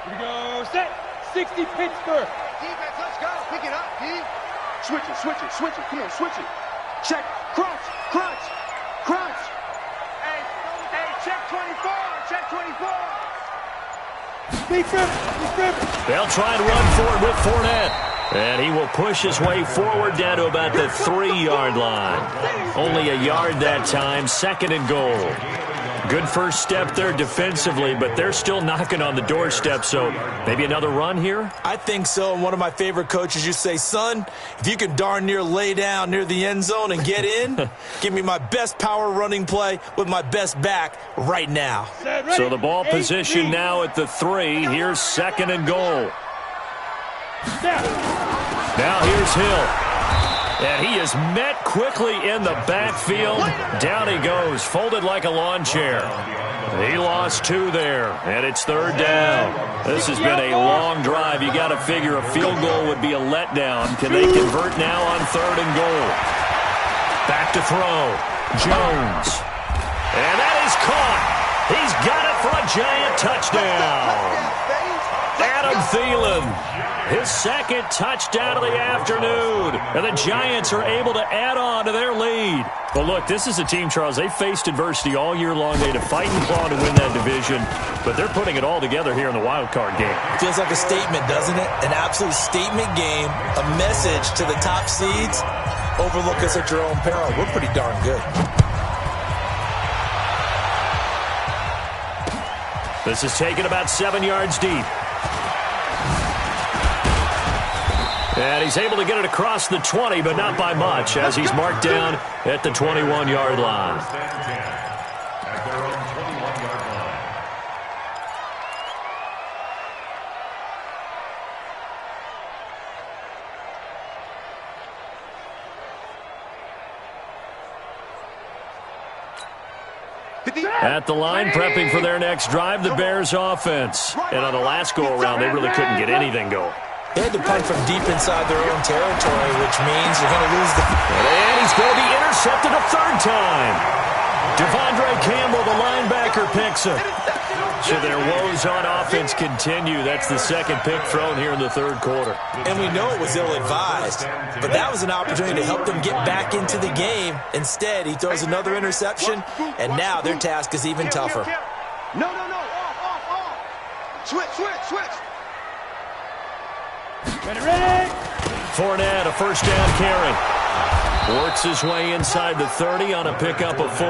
Here we go. Set. 60 Pittsburgh. Defense, let's go. Pick it up, D. Switch it. Come on, switch it. Check. Crunch. Hey, check 24. They'll try and run forward with Fournette. And he will push his way forward down to about the 3-yard line. Only a yard that time, 2nd and goal. Good first step there defensively, but they're still knocking on the doorstep, so maybe another run here? I think so. And one of my favorite coaches used to say, son, if you can darn near lay down near the end zone and get in, give me my best power running play with my best back right now. So the ball position now at the 3. Here's 2nd and goal. Now here's Hill. And he is met quickly in the backfield. Down he goes, folded like a lawn chair. He lost 2 there, and it's 3rd down. This has been a long drive. You got to figure a field goal would be a letdown. Can they convert now on 3rd and goal? Back to throw. Jones. And that is caught. He's got it for a Giant touchdown. Adam Thielen. His 2nd touchdown of the afternoon. And the Giants are able to add on to their lead. But look, this is a team, Charles, they faced adversity all year long. They had to fight and claw to win that division. But they're putting it all together here in the wild card game. Feels like a statement, doesn't it? An absolute statement game. A message to the top seeds. Overlook us at your own peril. We're pretty darn good. This is taken about 7 yards deep. And he's able to get it across the 20, but not by much, as he's marked down at the 21-yard line. At their own 21-yard line. At the line, prepping for their next drive, the Bears offense. And on the last go-around, they really couldn't get anything going. They had to punt from deep inside their own territory, which means you're going to lose the... And he's going to be intercepted a third time. Devondre Campbell, the linebacker, picks it. So their woes on offense continue. That's the second pick thrown here in the third quarter. And we know it was ill-advised, but that was an opportunity to help them get back into the game. Instead, he throws another interception, and now their task is even tougher. No. Off. Switch. Ready. Fournette, a first down carry. Works his way inside the 30 on a pickup of 4.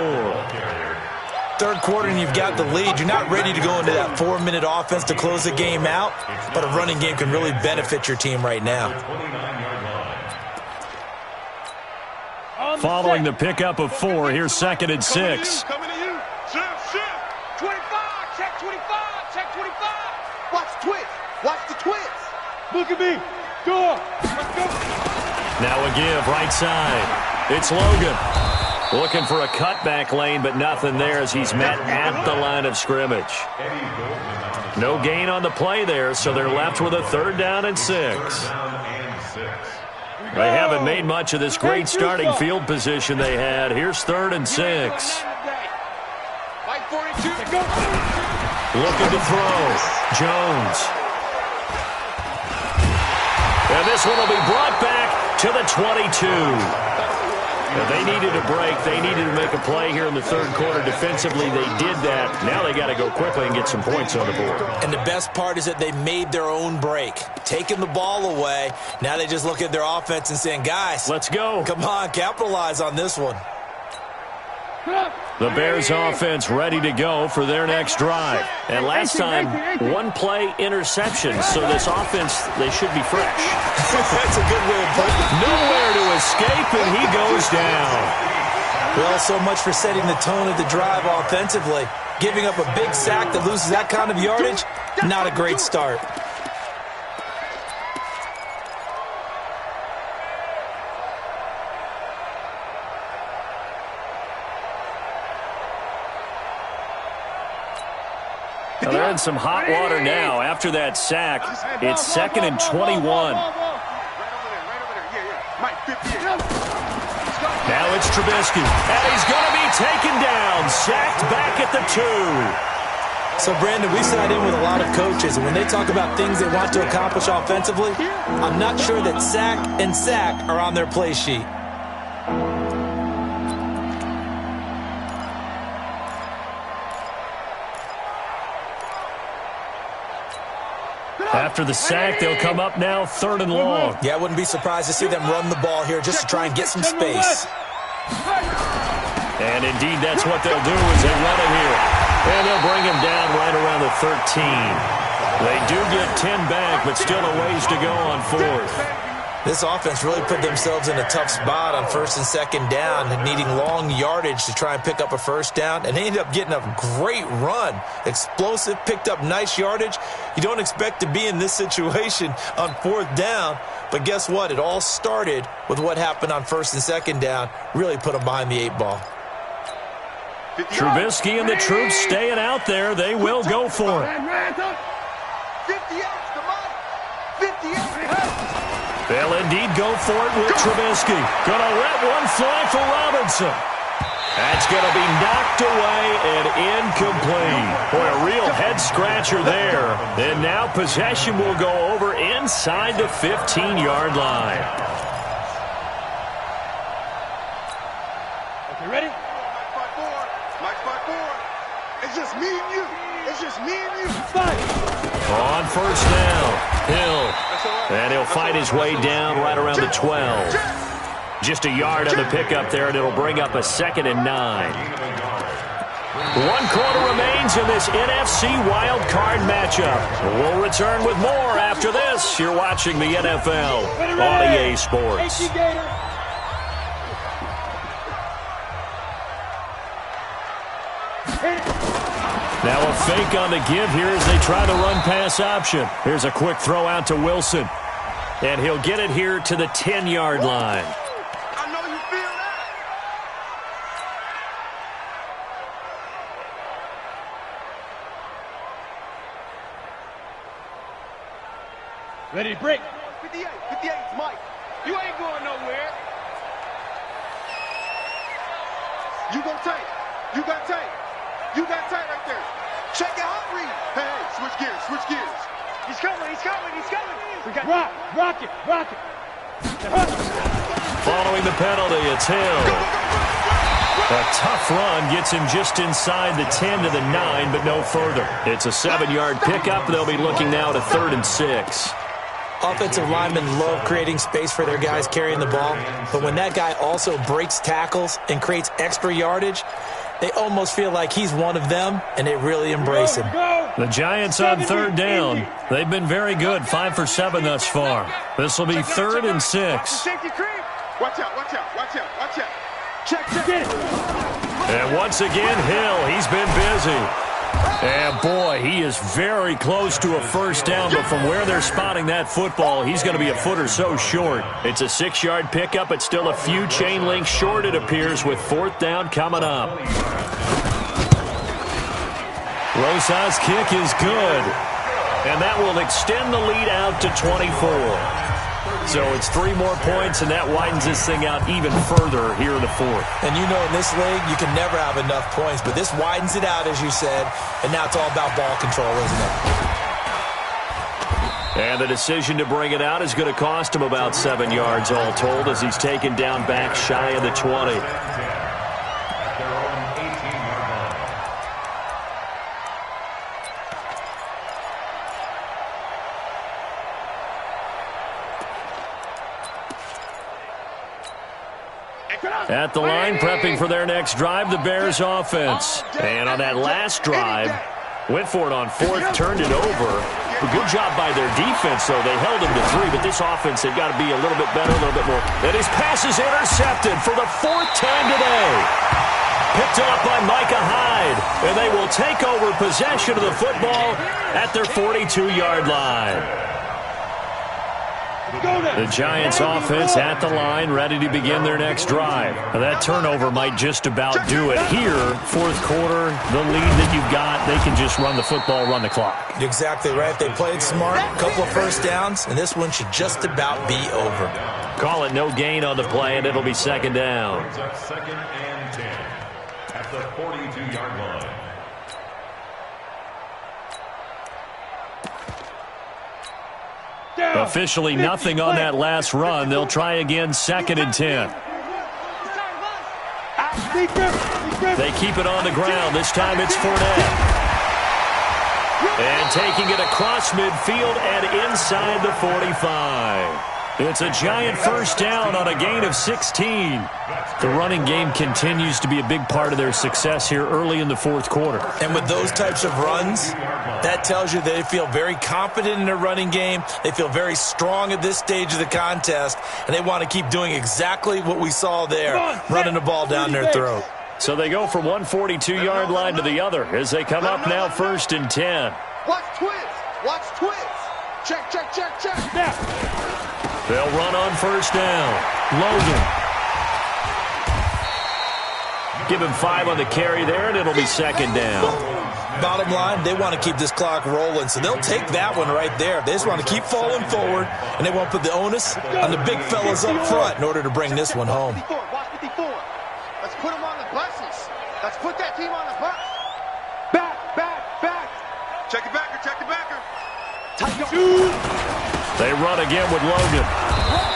Third quarter and you've got the lead. You're not ready to go into that 4-minute offense to close the game out, but a running game can really benefit your team right now. Following the pickup of 4, here's 2nd and 6. Coming to you. Shift. 25. Check 25. Watch the twitch. Look at me. Go. Let's go. Now a give, right side. It's Logan. Looking for a cutback lane, but nothing there as he's met at the line of scrimmage. No gain on the play there, so they're left with a 3rd down and 6. They haven't made much of this great starting field position they had. Here's 3rd and 6. Looking to throw. Jones. And this one will be brought back to the 22. Now they needed a break. They needed to make a play here in the third quarter. Defensively, they did that. Now they got to go quickly and get some points on the board. And the best part is that they made their own break. Taking the ball away. Now they just look at their offense and saying, guys, let's go. Come on, capitalize on this one. The Bears offense ready to go for their next drive. And last time, 1-play interception. So this offense, they should be fresh. That's a good way of putting it. Nowhere to escape, and he goes down. Well, so much for setting the tone of the drive offensively. Giving up a big sack that loses that kind of yardage, not a great start. Now they're in some hot water now. After that sack, it's 2nd and 21. Now it's Trubisky, and he's going to be taken down, sacked back at the 2. So, Brandon, we sat in with a lot of coaches, and when they talk about things they want to accomplish offensively, I'm not sure that sack and sack are on their play sheet. After the sack, they'll come up now 3rd and long. Yeah, I wouldn't be surprised to see them run the ball here just to try and get some space. And indeed, that's what they'll do as they run it here. And they'll bring him down right around the 13. They do get 10 back, but still a ways to go on 4th. This offense really put themselves in a tough spot on 1st and 2nd down, needing long yardage to try and pick up a 1st down, and they ended up getting a great run. Explosive, picked up nice yardage. You don't expect to be in this situation on 4th down, but guess what? It all started with what happened on 1st and 2nd down, really put them behind the 8 ball. Trubisky and the troops staying out there. They will go for it. 58. They'll indeed go for it with Trubisky. Gonna let one fly for Robinson. That's gonna be knocked away and incomplete. Boy, a real head-scratcher there. And now possession will go over inside the 15-yard line. Okay, ready? Mike 5-4. It's just me and you. It's just me and you. On 1st down, Hill. And he'll fight his way down right around the 12. Just a yard on the pickup there, and it'll bring up a 2nd and 9. 1 quarter remains in this NFC Wild Card matchup. We'll return with more after this. You're watching the NFL on EA Sports. Now a fake on the give here as they try the run-pass option. Here's a quick throw out to Wilson. And he'll get it here to the 10-yard line. I know you feel that. Ready to break. 58, 58, it's Mike. You ain't going nowhere. You gon' take. You got take. You got tight right there. Check it out, read. Hey, switch gears, switch gears. He's coming, he's coming, he's coming. We got rock it. Following the penalty, it's Hill. A tough run gets him just inside the 10 to the 9, but no further. It's a 7-yard pickup. They'll be looking now to 3rd and 6. Offensive linemen love creating space for their guys carrying the ball, but when that guy also breaks tackles and creates extra yardage, they almost feel like he's one of them, and they really embrace him. The Giants on 3rd down. They've been very good, 5 for 7 thus far. This will be 3rd and 6. Watch out, watch out, watch out, watch out. Check. And once again, Hill, he's been busy. And boy, he is very close to a first down, but from where they're spotting that football, he's going to be a foot or so short. It's a 6-yard pickup. It's still a few chain links short, it appears, with 4th down coming up. Rosa's kick is good, and that will extend the lead out to 24. So it's 3 more points, and that widens this thing out even further here in the 4th. And you know in this league, you can never have enough points, but this widens it out, as you said, and now it's all about ball control, isn't it? And the decision to bring it out is going to cost him about 7 yards all told as he's taken down back shy of the 20. At the line, prepping for their next drive, the Bears offense. And on that last drive, went for it on 4th, turned it over. A good job by their defense, though. They held him to 3, but this offense had got to be a little bit better, a little bit more. And his pass is intercepted for the 4th time today. Picked up by Micah Hyde, and they will take over possession of the football at their 42-yard line. The Giants offense at the line, ready to begin their next drive. Now that turnover might just about do it. Here, 4th quarter, the lead that you've got, they can just run the football, run the clock. Exactly right. They played smart, a couple of first downs, and this one should just about be over. Call it no gain on the play, and it'll be 2nd down. 2nd and 10 at the 42-yard line. Officially nothing on that last run. They'll try again, 2nd and 10. They keep it on the ground. This time it's Fournette. And taking it across midfield and inside the 45. It's a Giant first down on a gain of 16. The running game continues to be a big part of their success here early in the 4th quarter. And with those types of runs, that tells you they feel very confident in their running game. They feel very strong at this stage of the contest, and they want to keep doing exactly what we saw there, running the ball down their throat. So they go from one 42-yard line to the other as they come up now 1st and 10. Watch twist. Watch twist. Check. They'll run on 1st down. Logan. Give him 5 on the carry there, and it'll be 2nd down. Bottom line, they want to keep this clock rolling, so they'll take that one right there. They just want to keep falling forward, and they won't put the onus on the big fellas up front in order to bring this one home. Watch 54. Let's put them on the buses. Let's put that team on the bus. Back. Check the backer. They run again with Logan.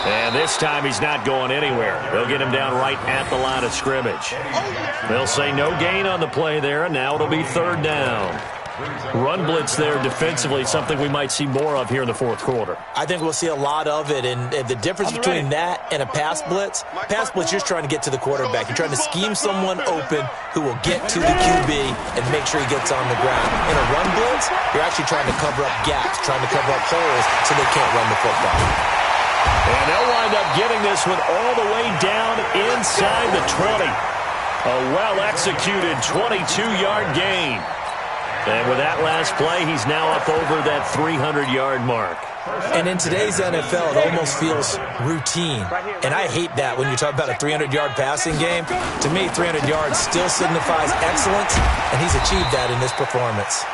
And this time he's not going anywhere. They'll get him down right at the line of scrimmage. They'll say no gain on the play there, and now it'll be 3rd down. Run blitz there defensively, something we might see more of here in the fourth quarter. I think we'll see a lot of it, and the difference between that and a pass blitz, you're just trying to get to the quarterback. You're trying to scheme someone open who will get to the QB and make sure he gets on the ground. In a run blitz, you're actually trying to cover up gaps, trying to cover up holes so they can't run the football. And they'll wind up getting this one all the way down inside the 20. A well-executed 22-yard gain. And with that last play, he's now up over that 300-yard mark. And in today's NFL, it almost feels routine. And I hate that when you talk about a 300-yard passing game. To me, 300 yards still signifies excellence, and he's achieved that in this performance.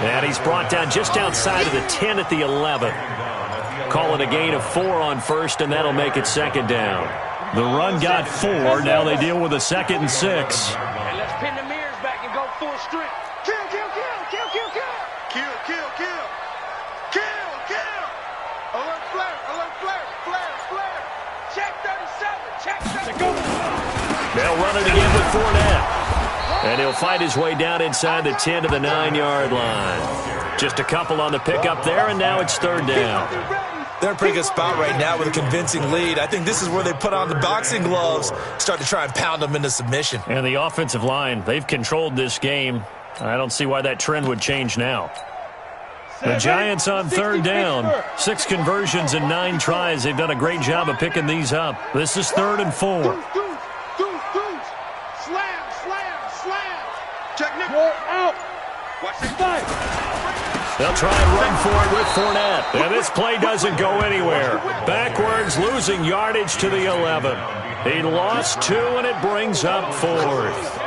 And he's brought down just outside of the 10 at the 11. Call it a gain of 4 on first, and that'll make it second down. The run got 4. Now they deal with a 2nd and 6. And let's pin the mirrors back and go full strength. Kill, kill, kill, kill, kill, kill. Kill, kill, kill. Kill, kill. Alert flare, flare, flare. Check 37, check 37. They'll run it again with Fournette. And he'll fight his way down inside the 10 to the 9-yard line. Just a couple on the pickup there, and now it's third down. They're in a pretty good spot right now with a convincing lead. I think this is where they put on the boxing gloves, start to try and pound them into submission. And the offensive line, they've controlled this game. I don't see why that trend would change now. The Giants on third down. 6 conversions and 9 tries. They've done a great job of picking these up. This is 3rd and 4. Slam. Technical. Out. Watch this play. They'll try and run for it with Fournette. And this play doesn't go anywhere. Backwards, losing yardage to the 11. He lost 2, and it brings up 4th.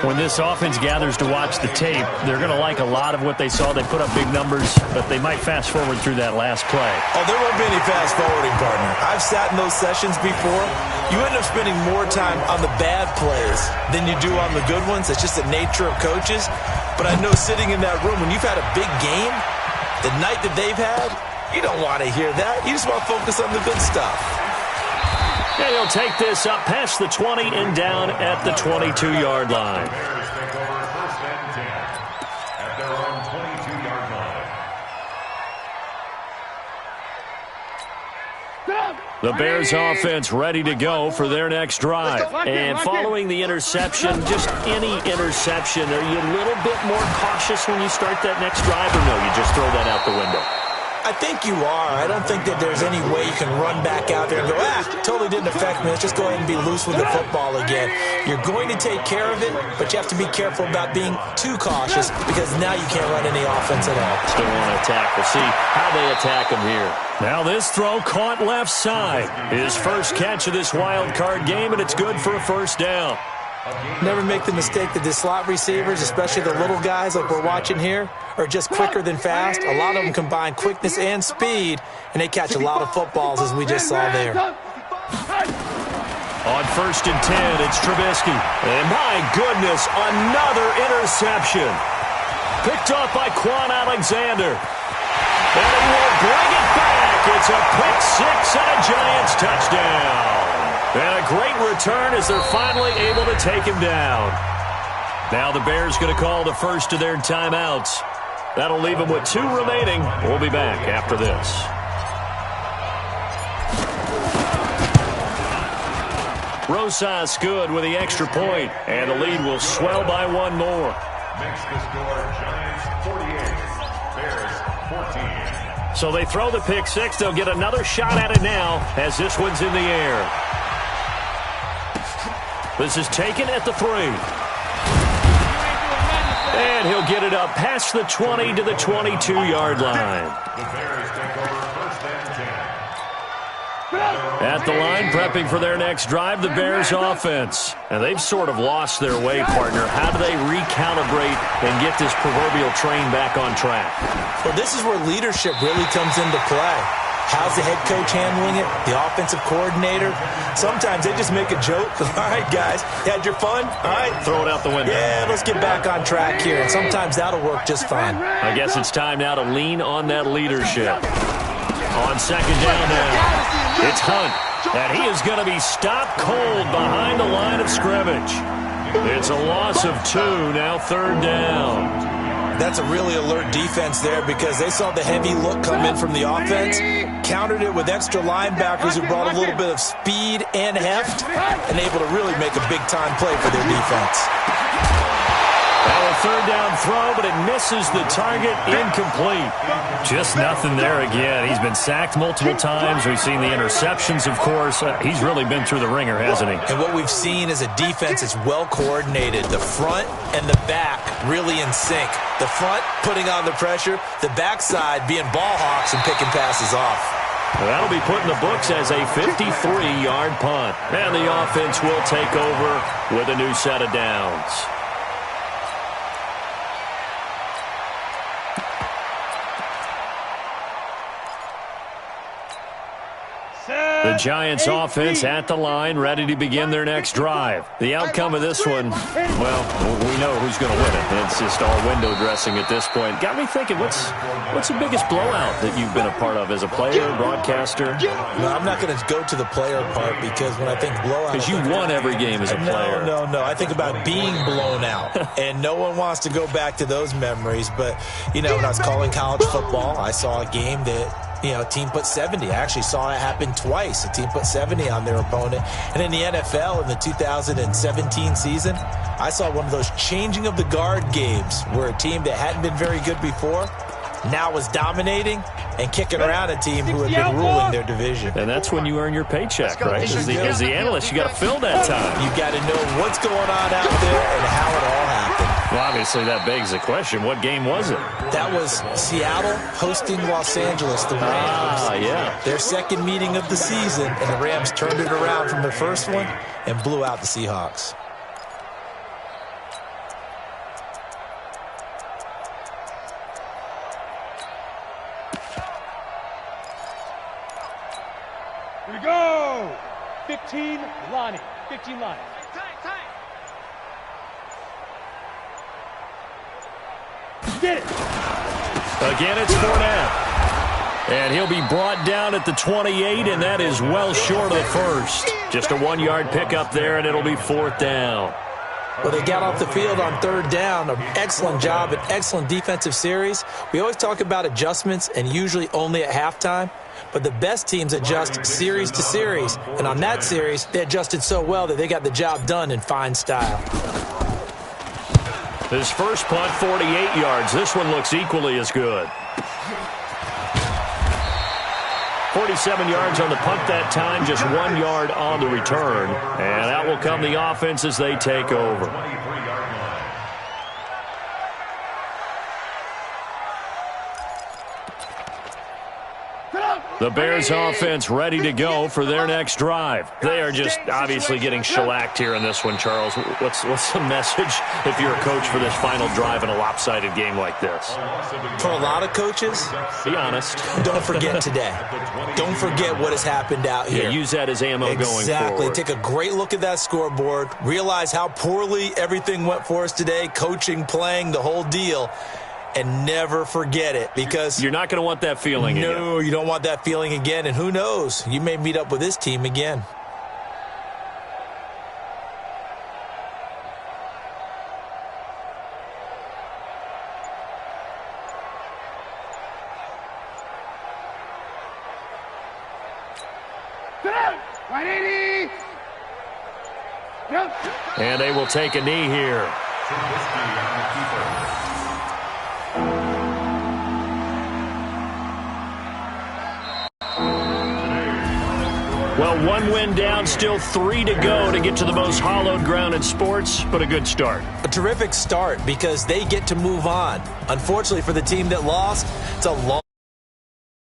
When this offense gathers to watch the tape, they're going to like a lot of what they saw. They put up big numbers, but they might fast forward through that last play. Oh, there won't be any fast forwarding, partner. I've sat in those sessions before. You end up spending more time on the bad plays than you do on the good ones. It's just the nature of coaches. But I know sitting in that room, when you've had a big game, the night that they've had, you don't want to hear that. You just want to focus on the good stuff. And he'll take this up past the 20 and down at the 22-yard line. Bears take over 1st and 10 at their own 22-yard line. The Bears offense ready to go for their next drive. And following the interception, just any interception, are you a little bit more cautious when you start that next drive, or no, you just throw that out the window? I think you are. I don't think that there's any way you can run back out there and go, totally didn't affect me. Let's just go ahead and be loose with the football again. You're going to take care of it, but you have to be careful about being too cautious because now you can't run any offense at all. Still want to attack. We'll see how they attack him here. Now this throw caught left side. His first catch of this wild card game, and it's good for a first down. Never make the mistake that the slot receivers, especially the little guys like we're watching here, are just quicker than fast. A lot of them combine quickness and speed, and they catch a lot of footballs, as we just saw there. On 1st and 10, it's Trubisky. And my goodness, another interception. Picked off by Quan Alexander. And he will bring it back. It's a pick 6 and a Giants touchdown. And a great return as they're finally able to take him down. Now the Bears going to call the first of their timeouts. That'll leave them with 2 remaining. We'll be back after this. Rosas good with the extra point, and the lead will swell by 1 more. Makes the score Giants 48, Bears 14. So they throw the pick 6. They'll get another shot at it now as this one's in the air. This is taken at the 3. And he'll get it up past the 20 to the 22-yard line. The Bears take over 1st and 10. At the line, prepping for their next drive, the Bears offense. And they've sort of lost their way, partner. How do they recalibrate and get this proverbial train back on track? Well, this is where leadership really comes into play. How's the head coach handling it? The offensive coordinator? Sometimes they just make a joke. All right, guys, you had your fun? All right. Throw it out the window. Yeah, let's get back on track here. And sometimes that'll work just fine. I guess it's time now to lean on that leadership. On 2nd down now, it's Hunt. And he is going to be stopped cold behind the line of scrimmage. It's a loss of 2, now 3rd down. That's a really alert defense there because they saw the heavy look come in from the offense, countered it with extra linebackers who brought a little bit of speed and heft, and able to really make a big-time play for their defense. Now a third down throw, but it misses the target, incomplete. Just nothing there again. He's been sacked multiple times. We've seen the interceptions, of course. He's really been through the ringer, hasn't he? And what we've seen is a defense that's well coordinated. The front and the back really in sync. The front putting on the pressure, the backside being ball hawks and picking passes off. Well, that'll be put in the books as a 53-yard punt. And the offense will take over with a new set of downs. The Giants offense at the line, ready to begin their next drive. The outcome of this one, well, we know who's going to win it. It's just all window dressing at this point. Got me thinking, what's the biggest blowout that you've been a part of as a player, broadcaster? No, I'm not going to go to the player part because when I think blowout... Because you won every game as a player. No. I think about being blown out, and no one wants to go back to those memories. But, you know, when I was calling college football, I saw a game that... a team put 70. I actually saw it happen twice. A team put 70 on their opponent. And in the NFL in the 2017 season, I saw one of those changing of the guard games where a team that hadn't been very good before now was dominating and kicking around a team who had been ruling their division. And that's when you earn your paycheck, right? As the analyst, you got to fill that time. You got to know what's going on out there and how it all happened. Well, obviously that begs the question, what game was it? That was Seattle hosting Los Angeles, the Rams. Yeah. Their second meeting of the season, and the Rams turned it around from their first one and blew out the Seahawks. Here we go! 15, Lonnie. 15, Lonnie. Get it! Again, it's Fournette. And he'll be brought down at the 28, and that is well short of the first. Just a 1-yard pickup there, and it'll be 4th down. Well, they got off the field on 3rd down. An excellent job, an excellent defensive series. We always talk about adjustments, and usually only at halftime. But the best teams adjust series to series. And on that series, they adjusted so well that they got the job done in fine style. His first punt, 48 yards. This one looks equally as good. 47 yards on the punt that time, just 1 yard on the return. And out will come the offense as they take over. The Bears offense ready to go for their next drive. They are just obviously getting shellacked here in this one, Charles. What's the message if you're a coach for this final drive in a lopsided game like this? For a lot of coaches, be honest. Don't forget today. Don't forget what has happened out here. Yeah, use that as ammo going forward. Exactly. Take a great look at that scoreboard. Realize how poorly everything went for us today, coaching, playing, the whole deal. And never forget it, because you're not going to want that feeling again. No, you don't want that feeling again. And who knows? You may meet up with this team again. And they will take a knee here. Well, 1 win down, still 3 to go to get to the most hallowed ground in sports, but a good start. A terrific start because they get to move on. Unfortunately for the team that lost, it's a long